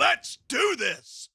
Let's do this!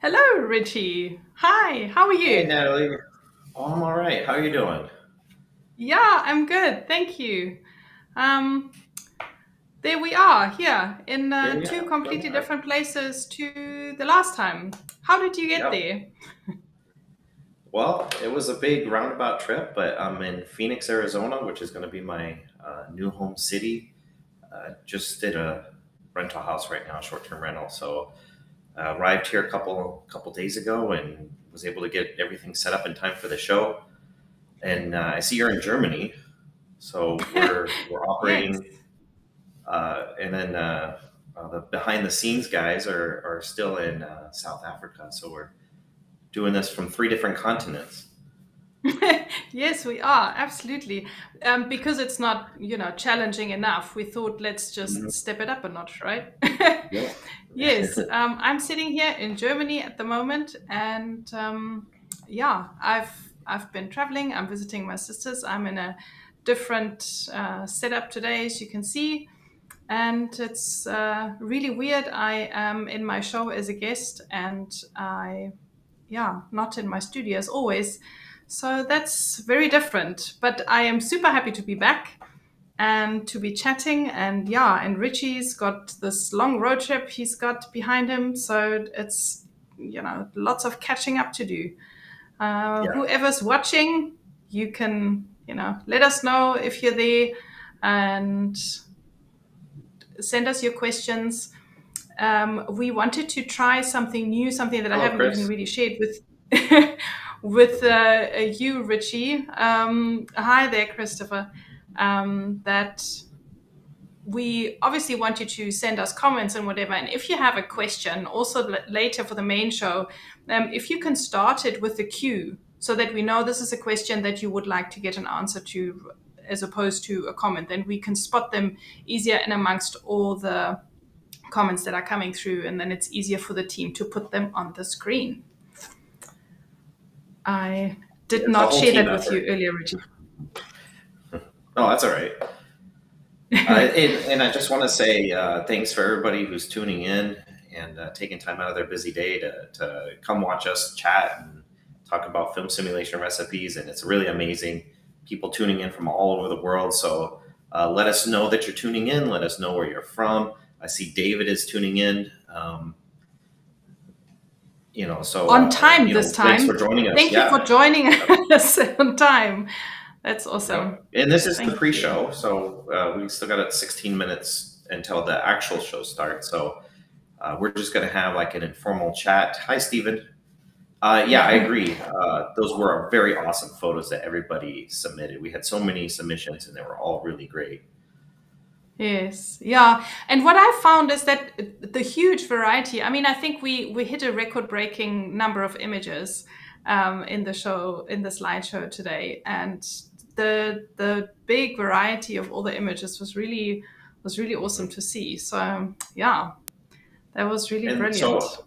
Hello, Ritchie. Hi, how are Hey, you? Natalie. Oh, I'm all right. How are you doing? Yeah, I'm good. Thank you. Um, there we are, here in Here we two are. Here we completely are. different places to the last time. How did you get Yep. there? Well, it was a big roundabout trip, but I'm in Phoenix, Arizona, which is going to be my new home city. Just did a rental house right now, short-term rental. So arrived here a couple days ago and was able to get everything set up in time for the show. And I see you're in Germany, so we're Yes. operating. And then the behind the scenes guys are still in South Africa, so we're doing this from three different continents. Yes, we are, absolutely. Because it's not, challenging enough, we thought let's just Mhm. step it up a notch, right? Yeah. Yes, I'm sitting here in Germany at the moment, and yeah, I've been traveling. I'm visiting my sisters. I'm in a different setup today, as you can see, and it's really weird. I am in my show as a guest, and yeah, not in my studio as always. So that's very different. But I am super happy to be back and to be chatting. And yeah, and Richie's got this long road trip he's got behind him. So it's, lots of catching up to do. Yeah. Whoever's watching, you can, let us know if you're there and send us your questions. We wanted to try something new, something that I Hello, haven't even Chris. really shared with with you, Richie. Hi there, Christopher. That we obviously want you to send us comments and whatever. And if you have a question, also later for the main show, if you can start it with the cue so that we know this is a question that you would like to get an answer to as opposed to a comment, then we can spot them easier in amongst all the comments that are coming through, and then it's easier for the team to put them on the screen. I did It's a not whole share team that with you effort. earlier, Richie. No, that's all right. And I just want to say thanks for everybody who's tuning in and taking time out of their busy day to come watch us chat and talk about film simulation recipes. And it's really amazing. People tuning in from all over the world. So let us know that you're tuning in. Let us know where you're from. I see David is tuning in. On time this Thanks for time. joining us. Thank you for Yeah. joining us on time. That's Yep. awesome. And this is the Thank you. pre-show, so we still got 16 minutes until the actual show starts. So we're just going to have like an informal chat. Hi, Stephen. Yeah, I agree. Those were very awesome photos that everybody submitted. We had so many submissions, and they were all really great. Yes, yeah. And what I found is that the huge variety. I mean, I think we hit a record-breaking number of images in the show, in the slideshow today, and the big variety of all the images was really awesome Mhm. to see. So yeah, that was really And brilliant. so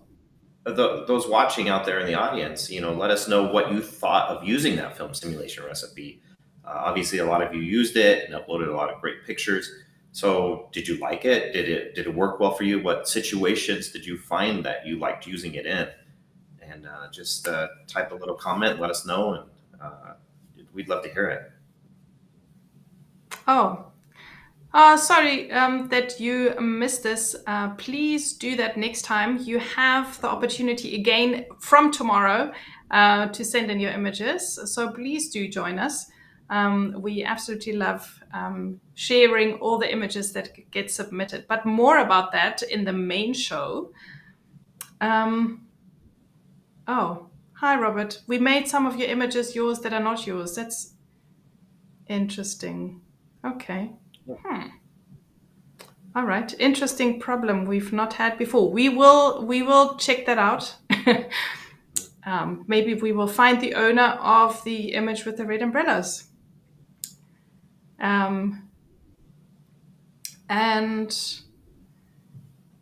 those watching out there in the audience, let us know what you thought of using that film simulation recipe. Obviously, a lot of you used it and uploaded a lot of great pictures. So, did you like it? Did it work well for you? What situations did you find that you liked using it in? And just type a little comment, let us know, and uh, we'd love to hear it. Oh, sorry that you missed this. Please do that next time. You have the opportunity again from tomorrow to send in your images. So please do join us. We absolutely love sharing all the images that get submitted. But more about that in the main show. Um, oh, hi, Robert. We made some of your images yours that are not yours. That's interesting. Okay. Hmm. All right, interesting problem we've not had before. We will check that out. Maybe we will find the owner of the image with the red umbrellas. Um, and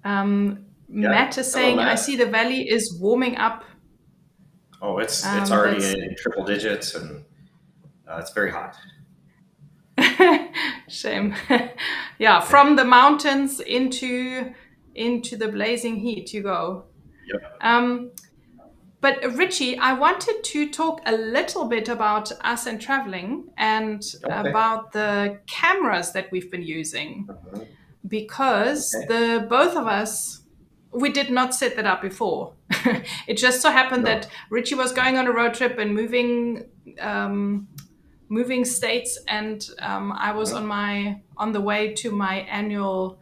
Yeah. Matt is Hello, saying, I Matt. see the valley is warming up. Oh, it's already That's in triple digits, and it's very hot. shame. Yeah, from the mountains into the blazing heat you go. Yep. Um, But Ritchie, I wanted to talk a little bit about us and traveling and Okay. about the cameras that we've been using, Mhm. because Okay. the both of us, we did not set that up before. It just so happened No. that Ritchie was going on a road trip and moving states, and I was Mhm. on the way to my annual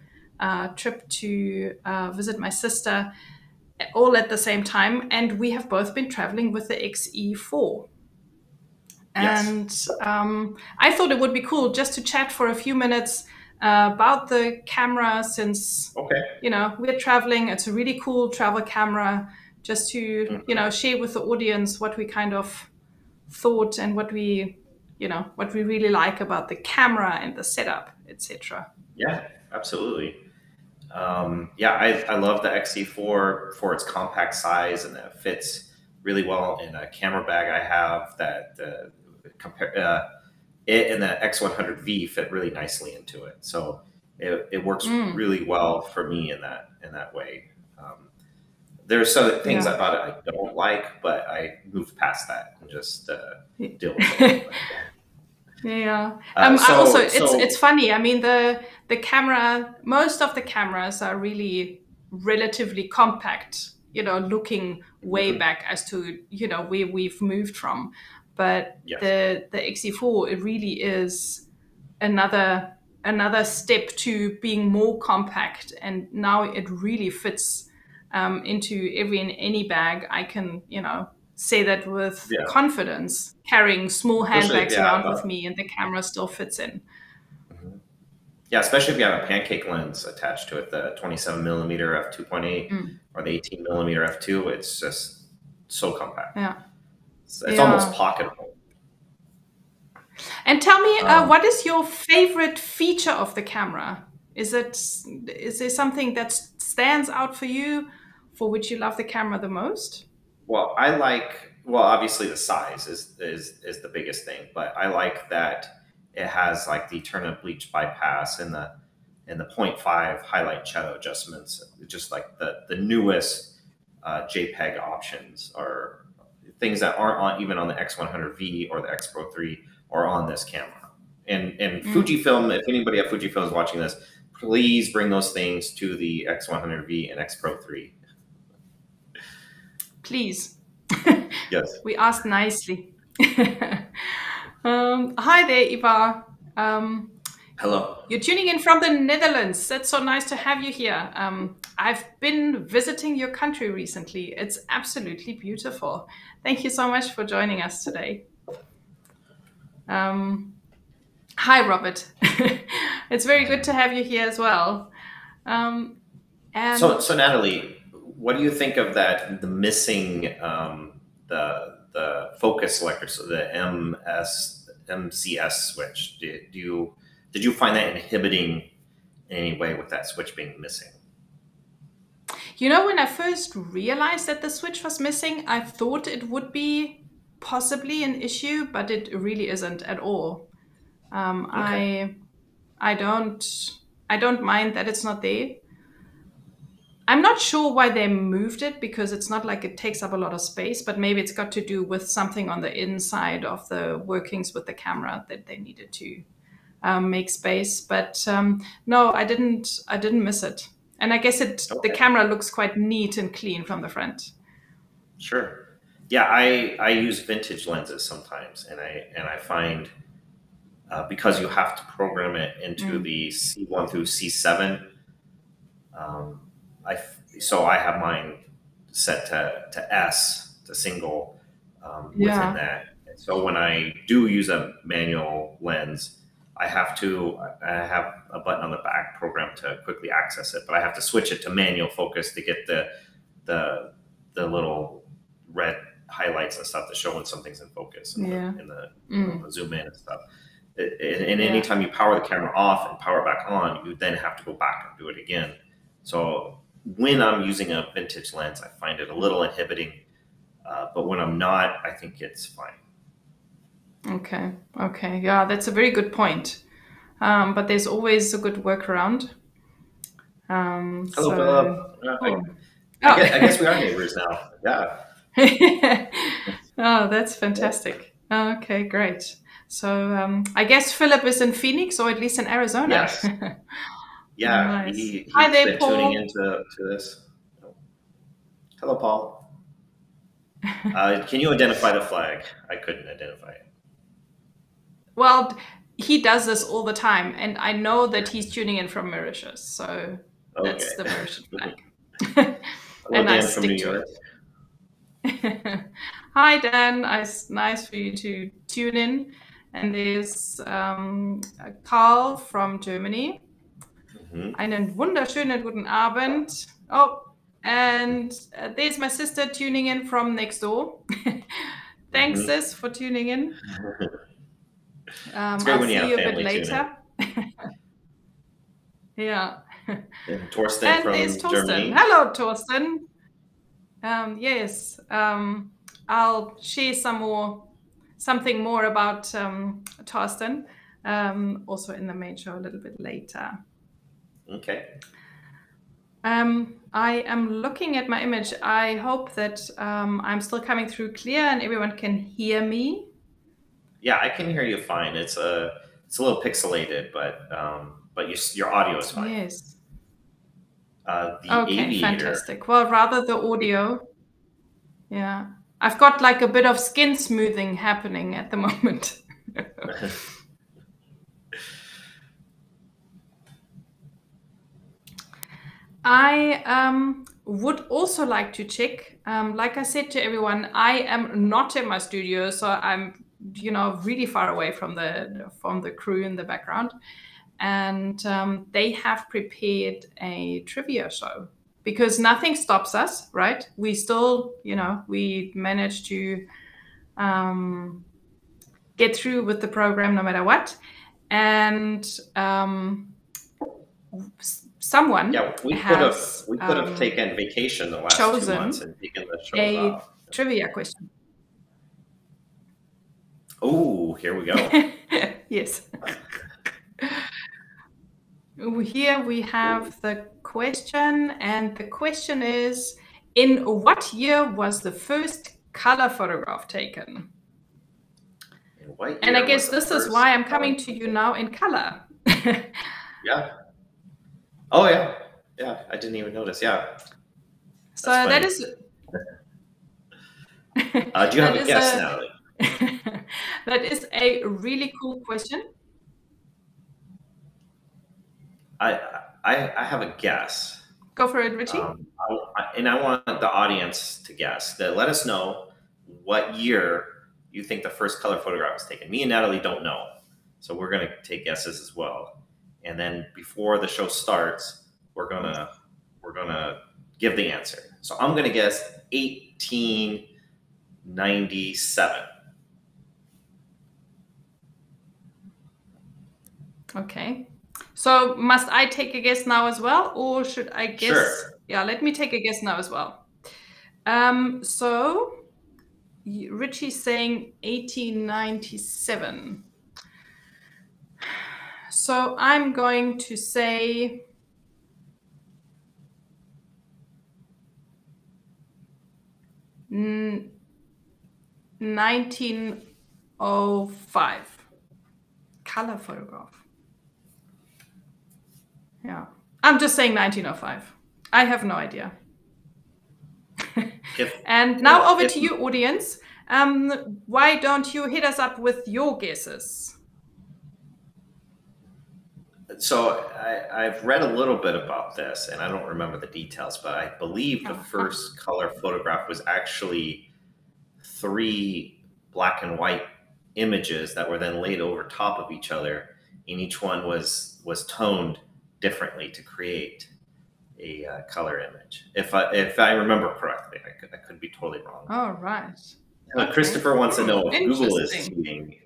trip to visit my sister, all at the same time, and we have both been traveling with the XE4. Yes. And I thought it would be cool just to chat for a few minutes about the camera, since Okay. we're traveling. It's a really cool travel camera, just to Mhm. share with the audience what we kind of thought and what we really like about the camera and the setup, etc. Yeah, absolutely. Yeah, I love the XC4 for its compact size and that it fits really well in a camera bag I have. That compare it and the X100V fit really nicely into it. So it works Mm, really well for me in that way. There's some things yeah. about it I don't like, but I moved past that and just deal with it. Yeah. I also, So it's so funny. I mean, the camera, most of the cameras are really relatively compact, looking way mhm, back as to, where we've moved from. But yes, the XE4, it really is another another step to being more compact, and now it really fits into every and any bag. I can say that with yeah, confidence, carrying small especially if handbags you have around with me, and the camera still fits in. mhm. Yeah, especially if you have a pancake lens attached to it, the 27 millimeter f2.8 Mm. or the 18 millimeter f2. It's just so compact. Yeah. It's almost Yeah. pocketable. And tell me, Um, what is your favorite feature of the camera? Is there something that stands out for you, for which you love the camera the most? well, I like obviously the size is the biggest thing, but I like that it has like the Eterna Bleach Bypass and the point 0.5 highlight shadow adjustments. Just like the newest JPEG options are things that aren't on even on the X100V or the X Pro 3 or on this camera. And Mm. Fujifilm, if anybody at Fujifilm is watching this, please bring those things to the X100V and X Pro 3. Please. Yes. We asked nicely. Hi there, Iva. Um, Hello. you're tuning in from the Netherlands. That's so nice to have you here. I've been visiting your country recently. It's absolutely beautiful. Thank you so much for joining us today. Um, Hi, Robert. It's very good to have you here as well. Um, and So Natalie, what do you think of that? The missing the focus selector, so the MCS switch. Did you find that inhibiting in any way with that switch being missing? when I first realized that the switch was missing, I thought it would be possibly an issue, but it really isn't at all. Um, Okay. I I don't I don't mind that it's not there. I'm not sure why they moved it, because it's not like it takes up a lot of space, but maybe it's got to do with something on the inside of the workings with the camera that they needed to make space. But no, I didn't miss it. And I guess the Okay. camera looks quite neat and clean from the front. Sure. Yeah, I use vintage lenses sometimes, and I find because you have to program it into Mm. the C1 through C7. Um, so I have mine set to S, to single, within Yeah. that. And so when I do use a manual lens, I have a button on the back program to quickly access it, but I have to switch it to manual focus to get the the little red highlights and stuff to show when something's in focus and Yeah. the Mm. zoom in and stuff. And Yeah. anytime you power the camera off and power it back on, you then have to go back and do it again. So when I'm using a vintage lens, I find it a little inhibiting. But when I'm not, I think it's fine. Okay. Okay. Yeah, that's a very good point. But there's always a good workaround. Hello, So Philip. cool. I Oh, guess we are neighbors now. Yeah. Oh, that's fantastic. Okay, great. So I guess Philip is in Phoenix, or at least in Arizona. Yes. Yeah, Nice. Hi he's there, been tuning Paul. into this. Hello, Paul. Can you identify the flag? I couldn't identify it. Well, he does this all the time, and I know that he's tuning in from Mauritius, so Okay. that's the Mauritian flag. Hello, And I Dan from New stick to York. it. Hi, Dan. Nice for you to tune in. And there's Carl from Germany. Mhm. Einen wunderschönen guten Abend. Oh, and there's my sister tuning in from next door. Thanks, Mhm. sis, for tuning in. It's great I'll when you see have you a bit family tune in. later. Yeah. And Torsten And there's from Torsten. Germany. Hello, Torsten. Yes, I'll share something more about Torsten, also in the main show a little bit later. Okay. I am looking at my image. I hope that I'm still coming through clear and everyone can hear me. Yeah, I can hear you fine. It's a little pixelated, but your audio is fine. Yes. The Okay, aviator. fantastic. Well, rather the audio. Yeah. I've got like a bit of skin smoothing happening at the moment. I would also like to check, like I said to everyone, I am not in my studio, so I'm, really far away from the crew in the background. And they have prepared a trivia show because nothing stops us, right? We still, we manage to get through with the program no matter what. And someone we could have taken vacation the last 2 months and taken the shows off. Trivia question. Oh, here we go. Yes. Here we have the question, and the question is, in what year was the first color photograph taken? In what year And I guess was the this is first why I'm coming to you now in color. Yeah. Oh, yeah. Yeah, I didn't even notice. Yeah. So that is. Do you have a guess, Nathalie? That is a really cool question. I have a guess. Go for it, Ritchie. I want the audience to guess. Let us know what year you think the first color photograph was taken. Me and Nathalie don't know, so we're going to take guesses as well. And then before the show starts, we're gonna give the answer. So I'm going to guess 1897. Okay. So must I take a guess now as well, or should I guess? Sure. Yeah, let me take a guess now as well. So Ritchie's saying 1897. So I'm going to say 1905. Color photograph. Yeah. I'm just saying 1905. I have no idea. And now over to you, audience. Why don't you hit us up with your guesses? So I've read a little bit about this, and I don't remember the details, but I believe the first color photograph was actually 3 black and white images that were then laid over top of each other, and each one was toned differently to create a color image. If I remember correctly, I could be totally wrong. All right. Okay. Christopher wants to know if Google is cheating.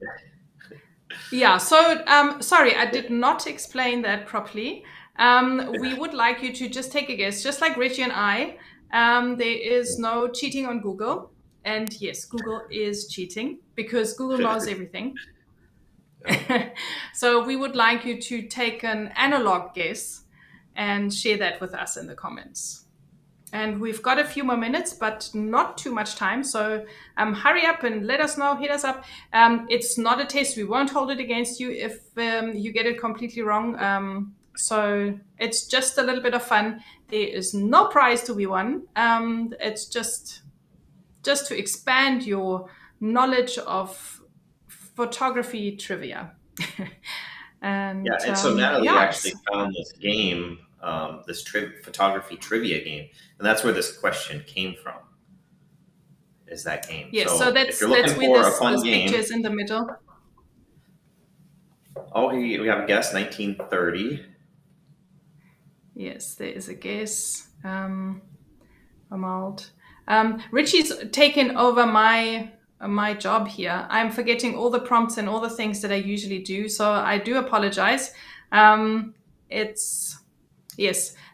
Yeah, so sorry, I did not explain that properly. We would like you to just take a guess, just like Ritchie and I. There is no cheating on Google. And yes, Google is cheating because Google knows everything. So we would like you to take an analog guess and share that with us in the comments. And we've got a few more minutes, but not too much time. So hurry up and let us know, hit us up. It's not a test. We won't hold it against you if you get it completely wrong. So it's just a little bit of fun. There is no prize to be won. It's just to expand your knowledge of photography trivia. And so Nathalie actually found this game, this photography trivia game, and that's where this question came from. Is that game? Yes, so that's where this picture is in the middle. Oh, we have a guess, 1930. Yes, there is a guess. Ritchie's taken over my job here. I'm forgetting all the prompts and all the things that I usually do, so I do apologize.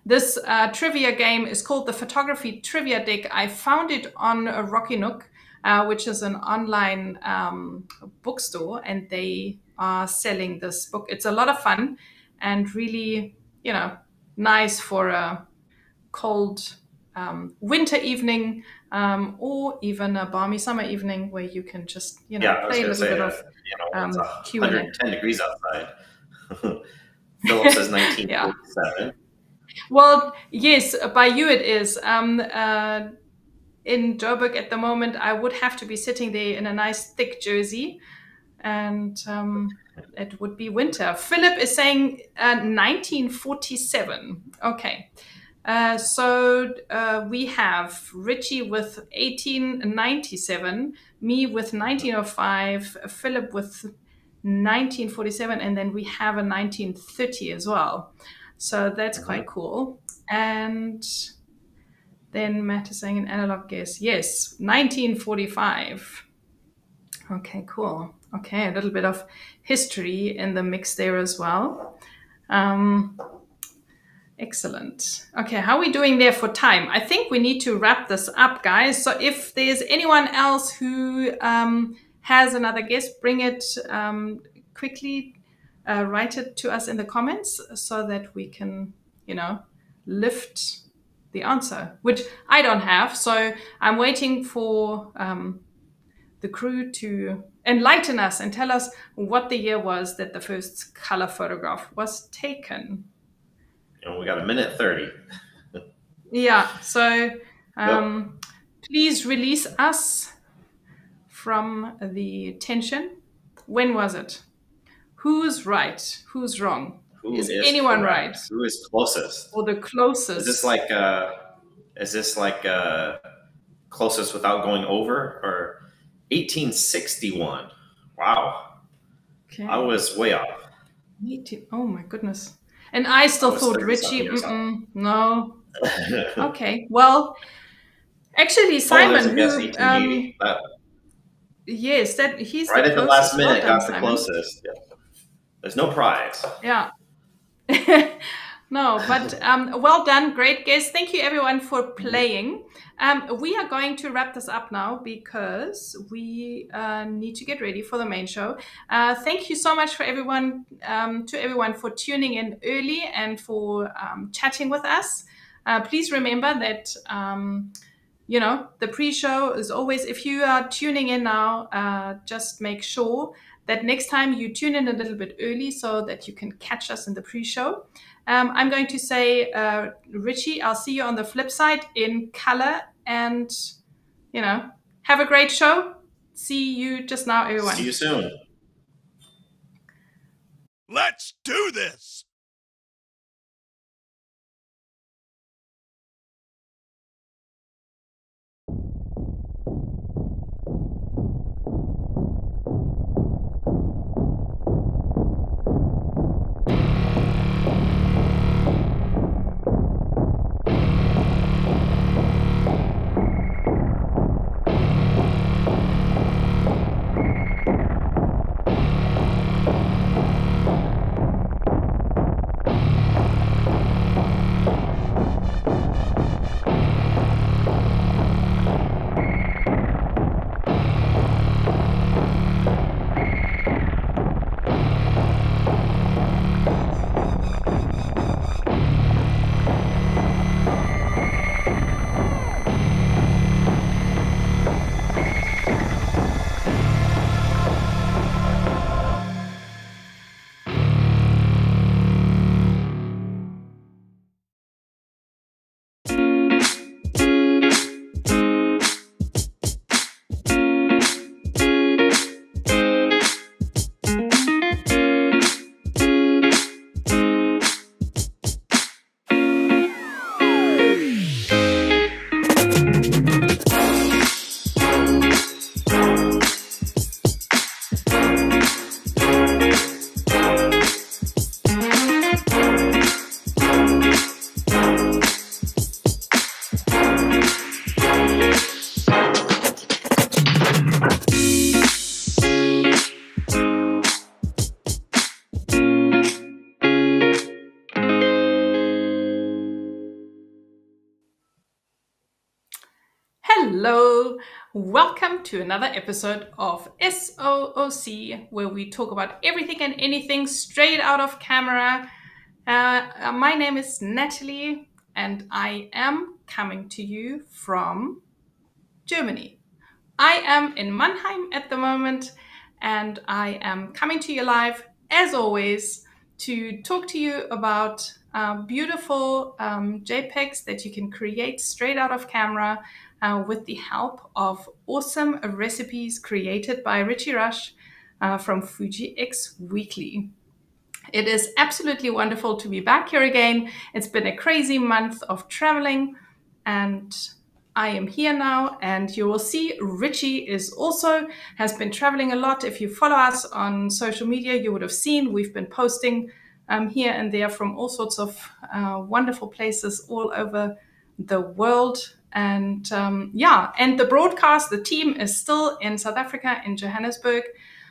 This trivia game is called the Photography Trivia Deck. I found it on Rocky Nook, which is an online bookstore, and they are selling this book. It's a lot of fun and really, nice for a cold winter evening, or even a balmy summer evening where you can just, play a little bit of it's 110 degrees outside. Philip says 1947. Well, yes, by you it is. In Joburg at the moment, I would have to be sitting there in a nice thick jersey, and it would be winter. Philip is saying 1947. Okay. So we have Ritchie with 1897, me with 1905, Philip with 1947, and then we have a 1930 as well. So that's quite cool. And then Matt is saying an analog guess. Yes, 1945. Okay, cool. Okay, a little bit of history in the mix there as well. Excellent. Okay, how are we doing there for time? I think we need to wrap this up, guys. So if there's anyone else who has another guess, bring it quickly. Write it to us in the comments so that we can, lift the answer, which I don't have. So I'm waiting for the crew to enlighten us and tell us what the year was that the first color photograph was taken. We got 1:30. Yeah, so please release us from the tension. When was it? Who's right? Who's wrong? Is anyone correct? Right? Who is closest? Or the closest? Is this like closest without going over, or 1861? Wow. Okay. I was way off. Oh my goodness. And I still thought Ritchie, no. Okay, well, actually, Simon, yes, that he's right at the last minute, got the closest. Yeah. There's no prize. Yeah. No, but well done, great guess. Thank you, everyone, for playing. We are going to wrap this up now because we need to get ready for the main show. Thank you so much for everyone for tuning in early and for chatting with us. Please remember that the pre-show is always, if you are tuning in now, just make sure that next time you tune in a little bit early so that you can catch us in the pre-show. I'm going to say, Ritchie, I'll see you on the flip side in color, and, have a great show. See you just now, everyone. See you soon. Let's do this. Welcome to another episode of SOOC, where we talk about everything and anything straight out of camera. My name is Nathalie, and I am coming to you from Germany. I am in Mannheim at the moment, and I am coming to you live, as always, to talk to you about beautiful JPEGs that you can create straight out of camera with the help of awesome recipes created by Roesch from Fuji X Weekly. It is absolutely wonderful to be back here again. It's been a crazy month of traveling, and I am here now, and you will see Ritchie has been traveling a lot. If you follow us on social media, you would have seen we've been posting here and there from all sorts of wonderful places all over the world. And and the broadcast, the team is still in South Africa, in Johannesburg.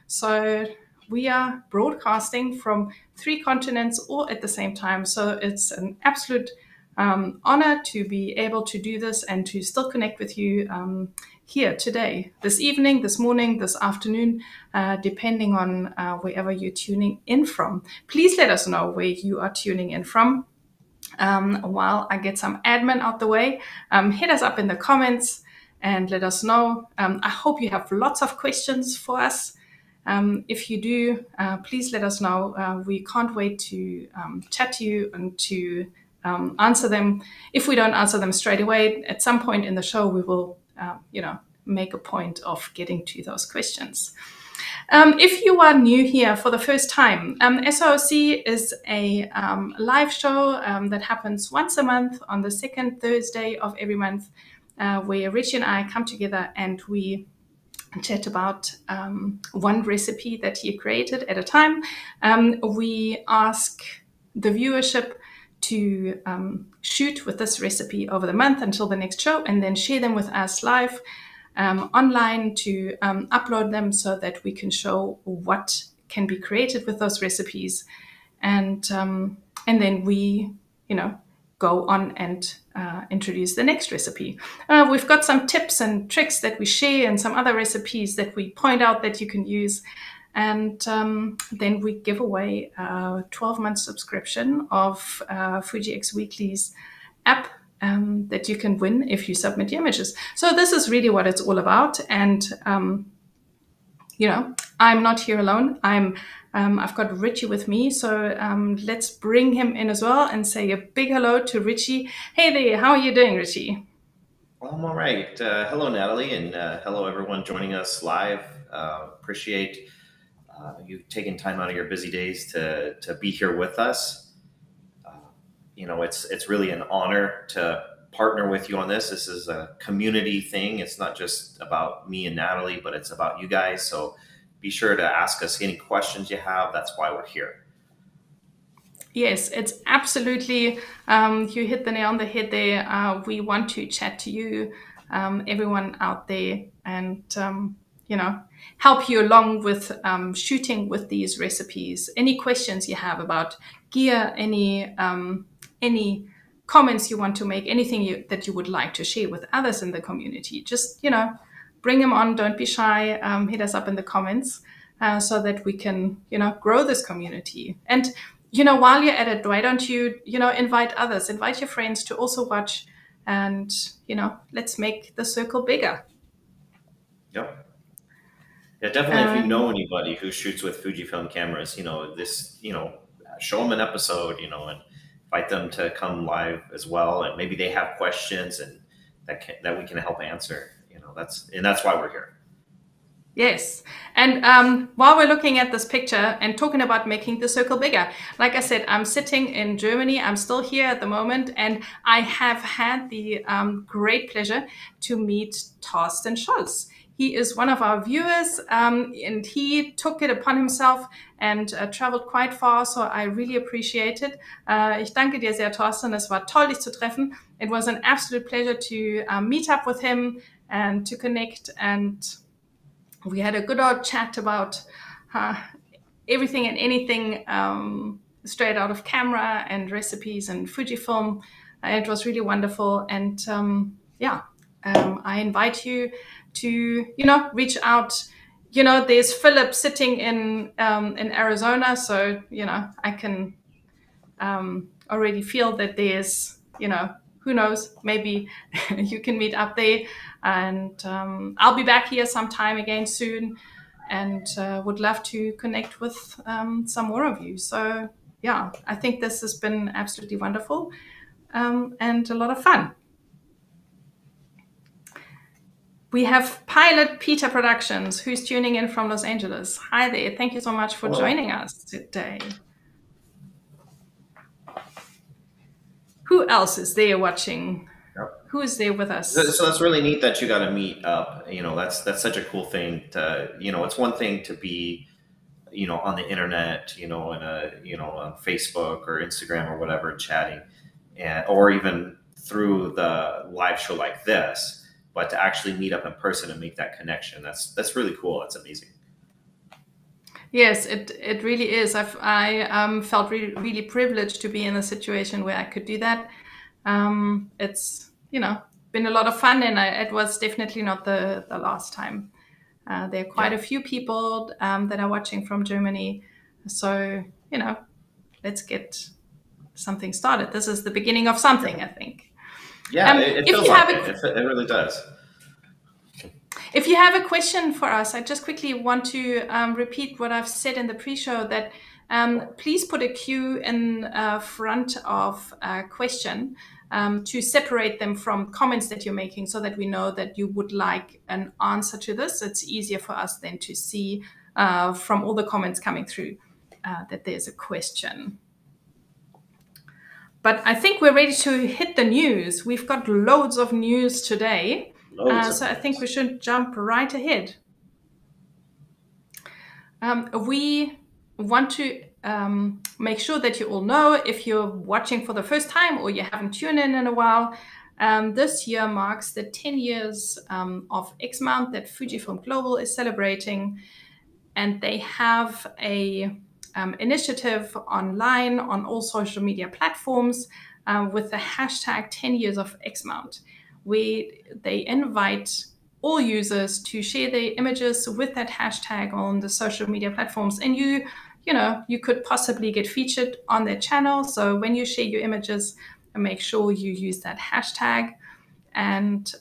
So we are broadcasting from 3 continents all at the same time. So it's an absolute honor to be able to do this and to still connect with you here today, this evening, this morning, this afternoon, depending on wherever you're tuning in from. Please let us know where you are tuning in from. While I get some admin out the way, hit us up in the comments and let us know. I hope you have lots of questions for us. If you do, please let us know. We can't wait to chat to you and to answer them. If we don't answer them straight away, at some point in the show, we will, make a point of getting to those questions. If you are new here for the first time, SOC is a live show that happens once a month on the second Thursday of every month, where Ritchie and I come together and we chat about one recipe that he created at a time. We ask the viewership to shoot with this recipe over the month until the next show, and then share them with us live online to upload them so that we can show what can be created with those recipes. And then we, go on and introduce the next recipe. We've got some tips and tricks that we share and some other recipes that we point out that you can use. And then we give away a 12-month subscription of Fuji X Weekly's app that you can win if you submit your images. So this is really what it's all about. And, I'm not here alone. I've got Ritchie with me. So let's bring him in as well and say a big hello to Ritchie. Hey there, how are you doing, Ritchie? Well, I'm all right. Hello, Nathalie, and hello, everyone joining us live. Appreciate you taking time out of your busy days to be here with us. It's really an honor to partner with you on this. This is a community thing. It's not just about me and Nathalie, but it's about you guys. So be sure to ask us any questions you have. That's why we're here. Yes, it's absolutely, you hit the nail on the head there. We want to chat to you, everyone out there, and, help you along with shooting with these recipes. Any questions you have about gear, any comments you want to make, anything that you would like to share with others in the community, just, bring them on. Don't be shy. Hit us up in the comments so that we can, grow this community. And, while you're at it, why don't you, invite others, invite your friends to also watch, and, let's make the circle bigger. Yep. Yeah, definitely. If you know anybody who shoots with Fujifilm cameras, show them an episode, and invite them to come live as well. And maybe they have questions and that we can help answer. That's why we're here. Yes. And while we're looking at this picture and talking about making the circle bigger, like I said, I'm sitting in Germany. I'm still here at the moment, and I have had the great pleasure to meet Thorsten Scholz. He is one of our viewers, and he took it upon himself and traveled quite far, so I really appreciate it. Ich danke dir sehr, Thorsten. Es war toll, dich zu treffen. It was an absolute pleasure to meet up with him and to connect, and we had a good old chat about everything and anything straight out of camera and recipes and Fujifilm. It was really wonderful. And I invite you to, reach out. There's Philip sitting in Arizona, so, I can already feel that there's, who knows, maybe you can meet up there. And I'll be back here sometime again soon, and would love to connect with some more of you. So yeah, I think this has been absolutely wonderful and a lot of fun. We have Pilot Peter Productions, who's tuning in from Los Angeles. Hi there. Thank you so much for joining us today. Who else is there watching? Yep. Who is there with us? So that's really neat that you got to meet up. That's such a cool thing to, it's one thing to be, on the internet, on Facebook or Instagram or whatever, chatting, or even through the live show like this. But to actually meet up in person and make that connection, that's really cool. That's amazing. Yes, it really is. I felt really, really privileged to be in a situation where I could do that. It's, been a lot of fun, and it was definitely not the last time. There are quite a few people that are watching from Germany. So, let's get something started. This is the beginning of something, I think. Yeah, it feels like it really does. If you have a question for us, I just quickly want to repeat what I've said in the pre-show, that please put a Q in front of a question to separate them from comments that you're making, so that we know that you would like an answer to this. It's easier for us then to see from all the comments coming through that there's a question. But I think we're ready to hit the news. We've got loads of news today. So I think we should jump right ahead. We want to make sure that you all know, if you're watching for the first time or you haven't tuned in a while, this year marks the 10 years of X-mount that Fujifilm Global is celebrating. And they have a initiative online on all social media platforms with the hashtag 10 years of X-mount, where they invite all users to share their images with that hashtag on the social media platforms. And you could possibly get featured on their channel. So when you share your images, make sure you use that hashtag. And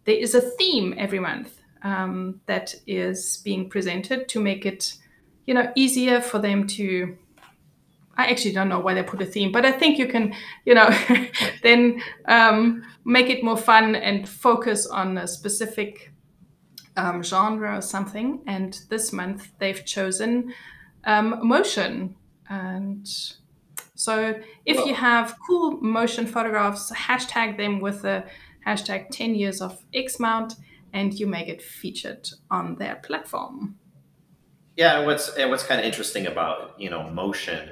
there is a theme every month that is being presented to make it easier for them to, I actually don't know why they put a theme, but I think you can, then make it more fun and focus on a specific genre or something. And this month they've chosen motion. And so if you have cool motion photographs, hashtag them with the hashtag 10 years of X-mount, and you may get featured on their platform. Yeah, what's kind of interesting about motion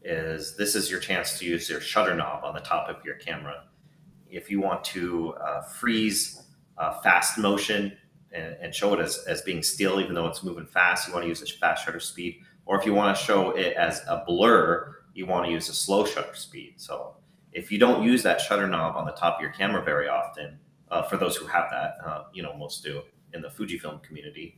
is this is your chance to use your shutter knob on the top of your camera. If you want to freeze fast motion and show it as being still, even though it's moving fast, you want to use a fast shutter speed. Or if you want to show it as a blur, you want to use a slow shutter speed. So if you don't use that shutter knob on the top of your camera very often, for those who have that, most do in the Fujifilm community.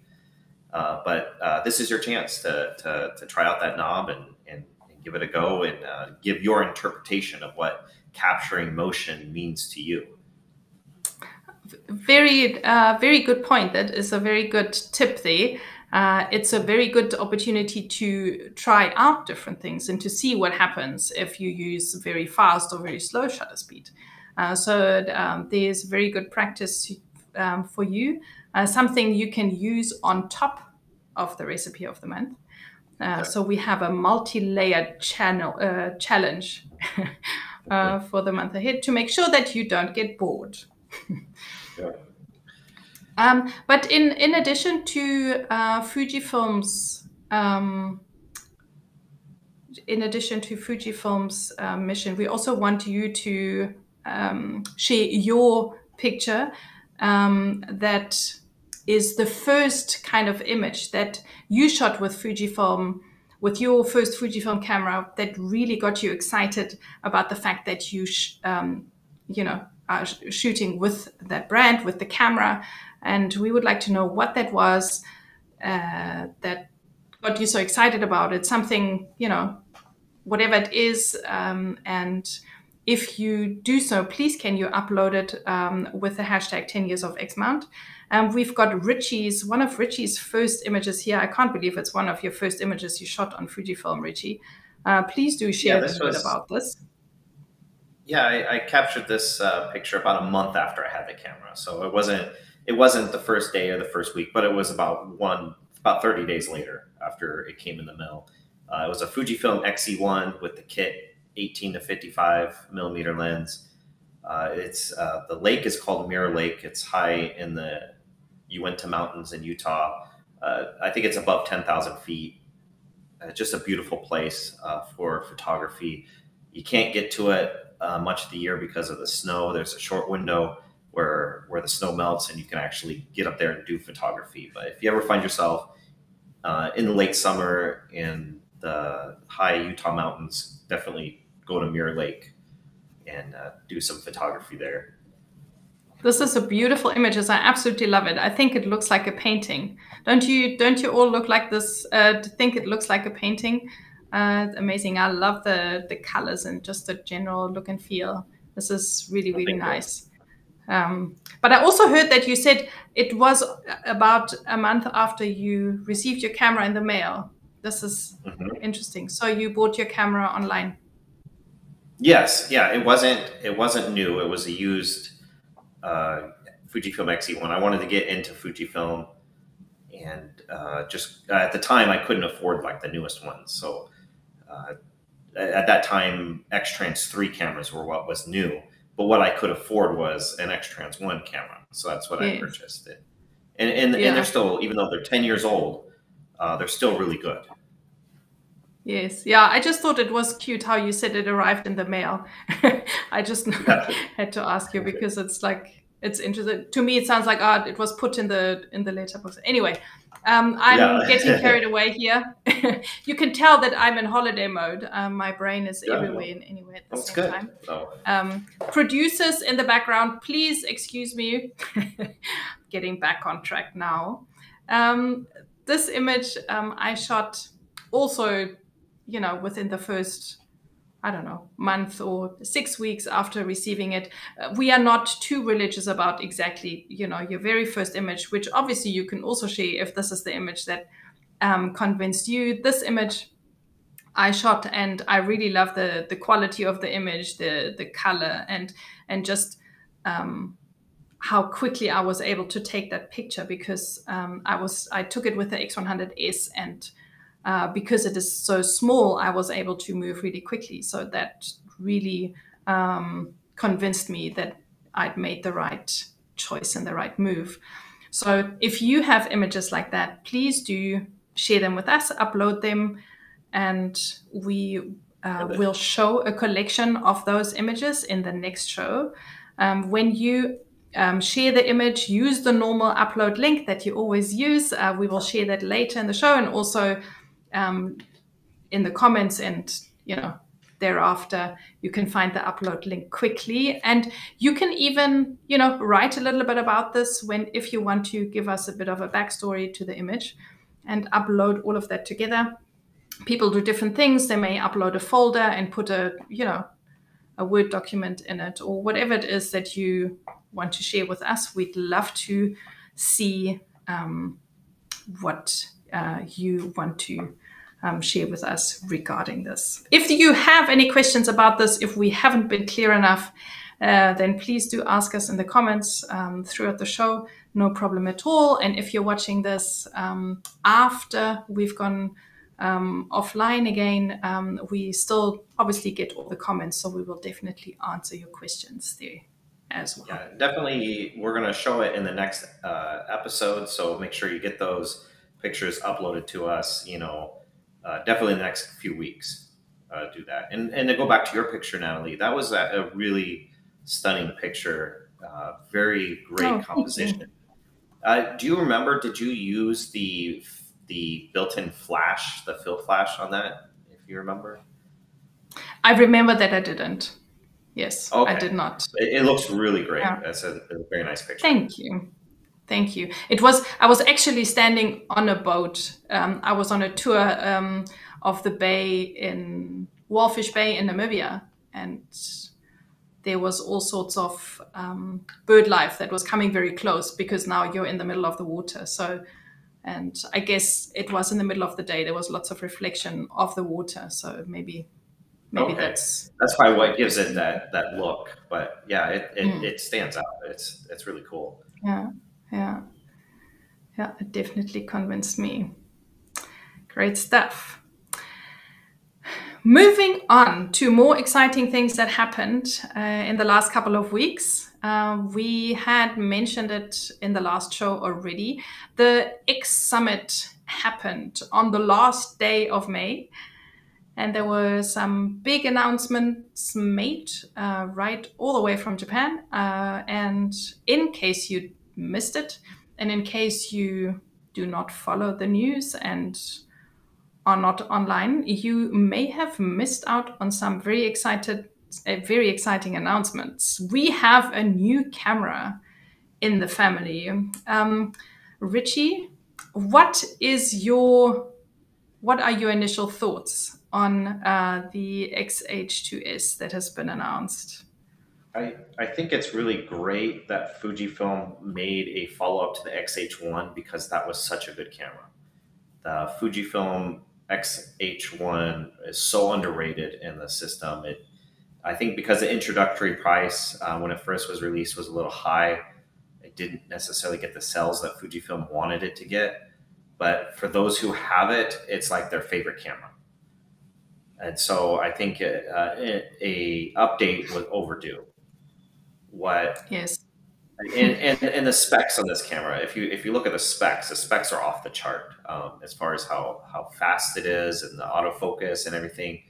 But this is your chance to try out that knob and give it a go and give your interpretation of what capturing motion means to you. Very good point. That is a very good tip there. It's a very good opportunity to try out different things and to see what happens if you use very fast or very slow shutter speed. So there's very good practice for you. Something you can use on top of the recipe of the month. So we have a multi-layered challenge for the month ahead to make sure that you don't get bored. But in addition to Fujifilm's mission, we also want you to share your picture that is the first kind of image that you shot with Fujifilm, with your first Fujifilm camera, that really got you excited about the fact that you are shooting with that brand, with the camera, and we would like to know what that was that got you so excited about it. Something, whatever it is, and if you do so, please can you upload it with the hashtag 10 years of X-mount. We've got one of Ritchie's first images here. I can't believe it's one of your first images you shot on Fujifilm, Ritchie. Please do share a little bit about this. Yeah, I captured this picture about a month after I had the camera. So it wasn't the first day or the first week, but it was about 30 days later after it came in the mail. It was a Fujifilm XE1 with the kit 18 to 55 millimeter lens. The lake is called Mirror Lake. It's high in the Uinta Mountains in Utah. I think it's above 10,000 feet. Just a beautiful place for photography. You can't get to it much of the year because of the snow. There's a short window where the snow melts and you can actually get up there and do photography. But if you ever find yourself in the late summer in the high Utah mountains, definitely go to Mirror Lake and do some photography there. This is a beautiful image. I absolutely love it. I think it looks like a painting. Don't you all look like this? Think it looks like a painting? It's amazing. I love the colors and just the general look and feel. This is really, really nice. But I also heard that you said it was about a month after you received your camera in the mail. This is interesting. So you bought your camera online? Yes. Yeah. It wasn't new. It was a used Fujifilm XE1. I wanted to get into Fujifilm, and just at the time I couldn't afford like the newest ones. So at that time, X-Trans 3 cameras were what was new. But what I could afford was an X-Trans 1 camera. So that's what I purchased it. And they're still, even though they're 10 years old, they're still really good. Yes. Yeah. I just thought it was cute how you said it arrived in the mail. I just had to ask you because it's interesting. To me, it sounds like it was put in the letterbox. Anyway, I'm getting carried away here. You can tell that I'm in holiday mode. My brain is everywhere and anywhere at the same time. Oh. Producers in the background, please excuse me. Getting back on track now. This image I shot also, within the first, I don't know, month or 6 weeks after receiving it. We are not too religious about exactly, your very first image, which obviously you can also share if this is the image that convinced you. This image I shot, and I really love the quality of the image, the color, and just how quickly I was able to take that picture, because I took it with the X100S, and because it is so small, I was able to move really quickly. So that really convinced me that I'd made the right choice and the right move. So if you have images like that, please do share them with us, upload them, and we will show a collection of those images in the next show. When you share the image, use the normal upload link that you always use. We will share that later in the show, and also in the comments, and thereafter you can find the upload link quickly. And you can even write a little bit about this if you want to give us a bit of a backstory to the image, and upload all of that together. People do different things. They may upload a folder and put a Word document in it, or whatever it is that you want to share with us. We'd love to see what you want to share with us regarding this. If you have any questions about this, if we haven't been clear enough, then please do ask us in the comments throughout the show. No problem at all. And if you're watching this after we've gone offline again, we still obviously get all the comments, so we will definitely answer your questions there as well. Yeah, definitely. We're going to show it in the next episode, so make sure you get those pictures uploaded to us, definitely in the next few weeks. Do that. And to go back to your picture, Nathalie, that was a really stunning picture. Very great composition. Do you remember, did you use the built-in flash, the fill flash on that, if you remember? I remember that I didn't. Yes, okay. I did not. It looks really great. Yeah. That's a very nice picture. Thank you. Thank you. I was actually standing on a boat. I was on a tour of the bay in Walfish Bay in Namibia, and there was all sorts of bird life that was coming very close because now you're in the middle of the water. So, and I guess it was in the middle of the day. There was lots of reflection of the water. So maybe Okay. that's probably what gives it that look. But yeah, it stands out. It's really cool. Yeah, it definitely convinced me. Great stuff. Moving on to more exciting things that happened in the last couple of weeks. We had mentioned it in the last show already. The X Summit happened on the last day of May, and there were some big announcements made right all the way from Japan. And in case you missed it, and in case you do not follow the news and are not online, you may have missed out on some very exciting announcements. We have a new camera in the family. Ritchie, what are your initial thoughts on the XH2S that has been announced? I think it's really great that Fujifilm made a follow-up to the XH1 because that was such a good camera. The Fujifilm XH1 is so underrated in the system. I think because the introductory price when it first was released was a little high, it didn't necessarily get the sales that Fujifilm wanted it to get. But for those who have it, it's like their favorite camera. And so I think a update was overdue. Yes. And the specs on this camera, if you look at the specs are off the chart as far as how fast it is and the autofocus and everything.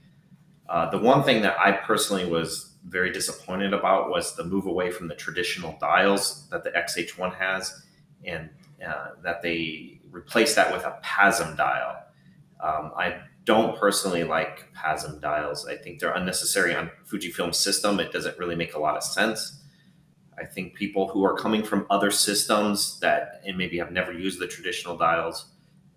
The one thing that I personally was very disappointed about was the move away from the traditional dials that the XH1 has, and that they replaced that with a PASM dial. I don't personally like PASM dials. I think they're unnecessary on Fujifilm's system. It doesn't really make a lot of sense. I think people who are coming from other systems and maybe have never used the traditional dials,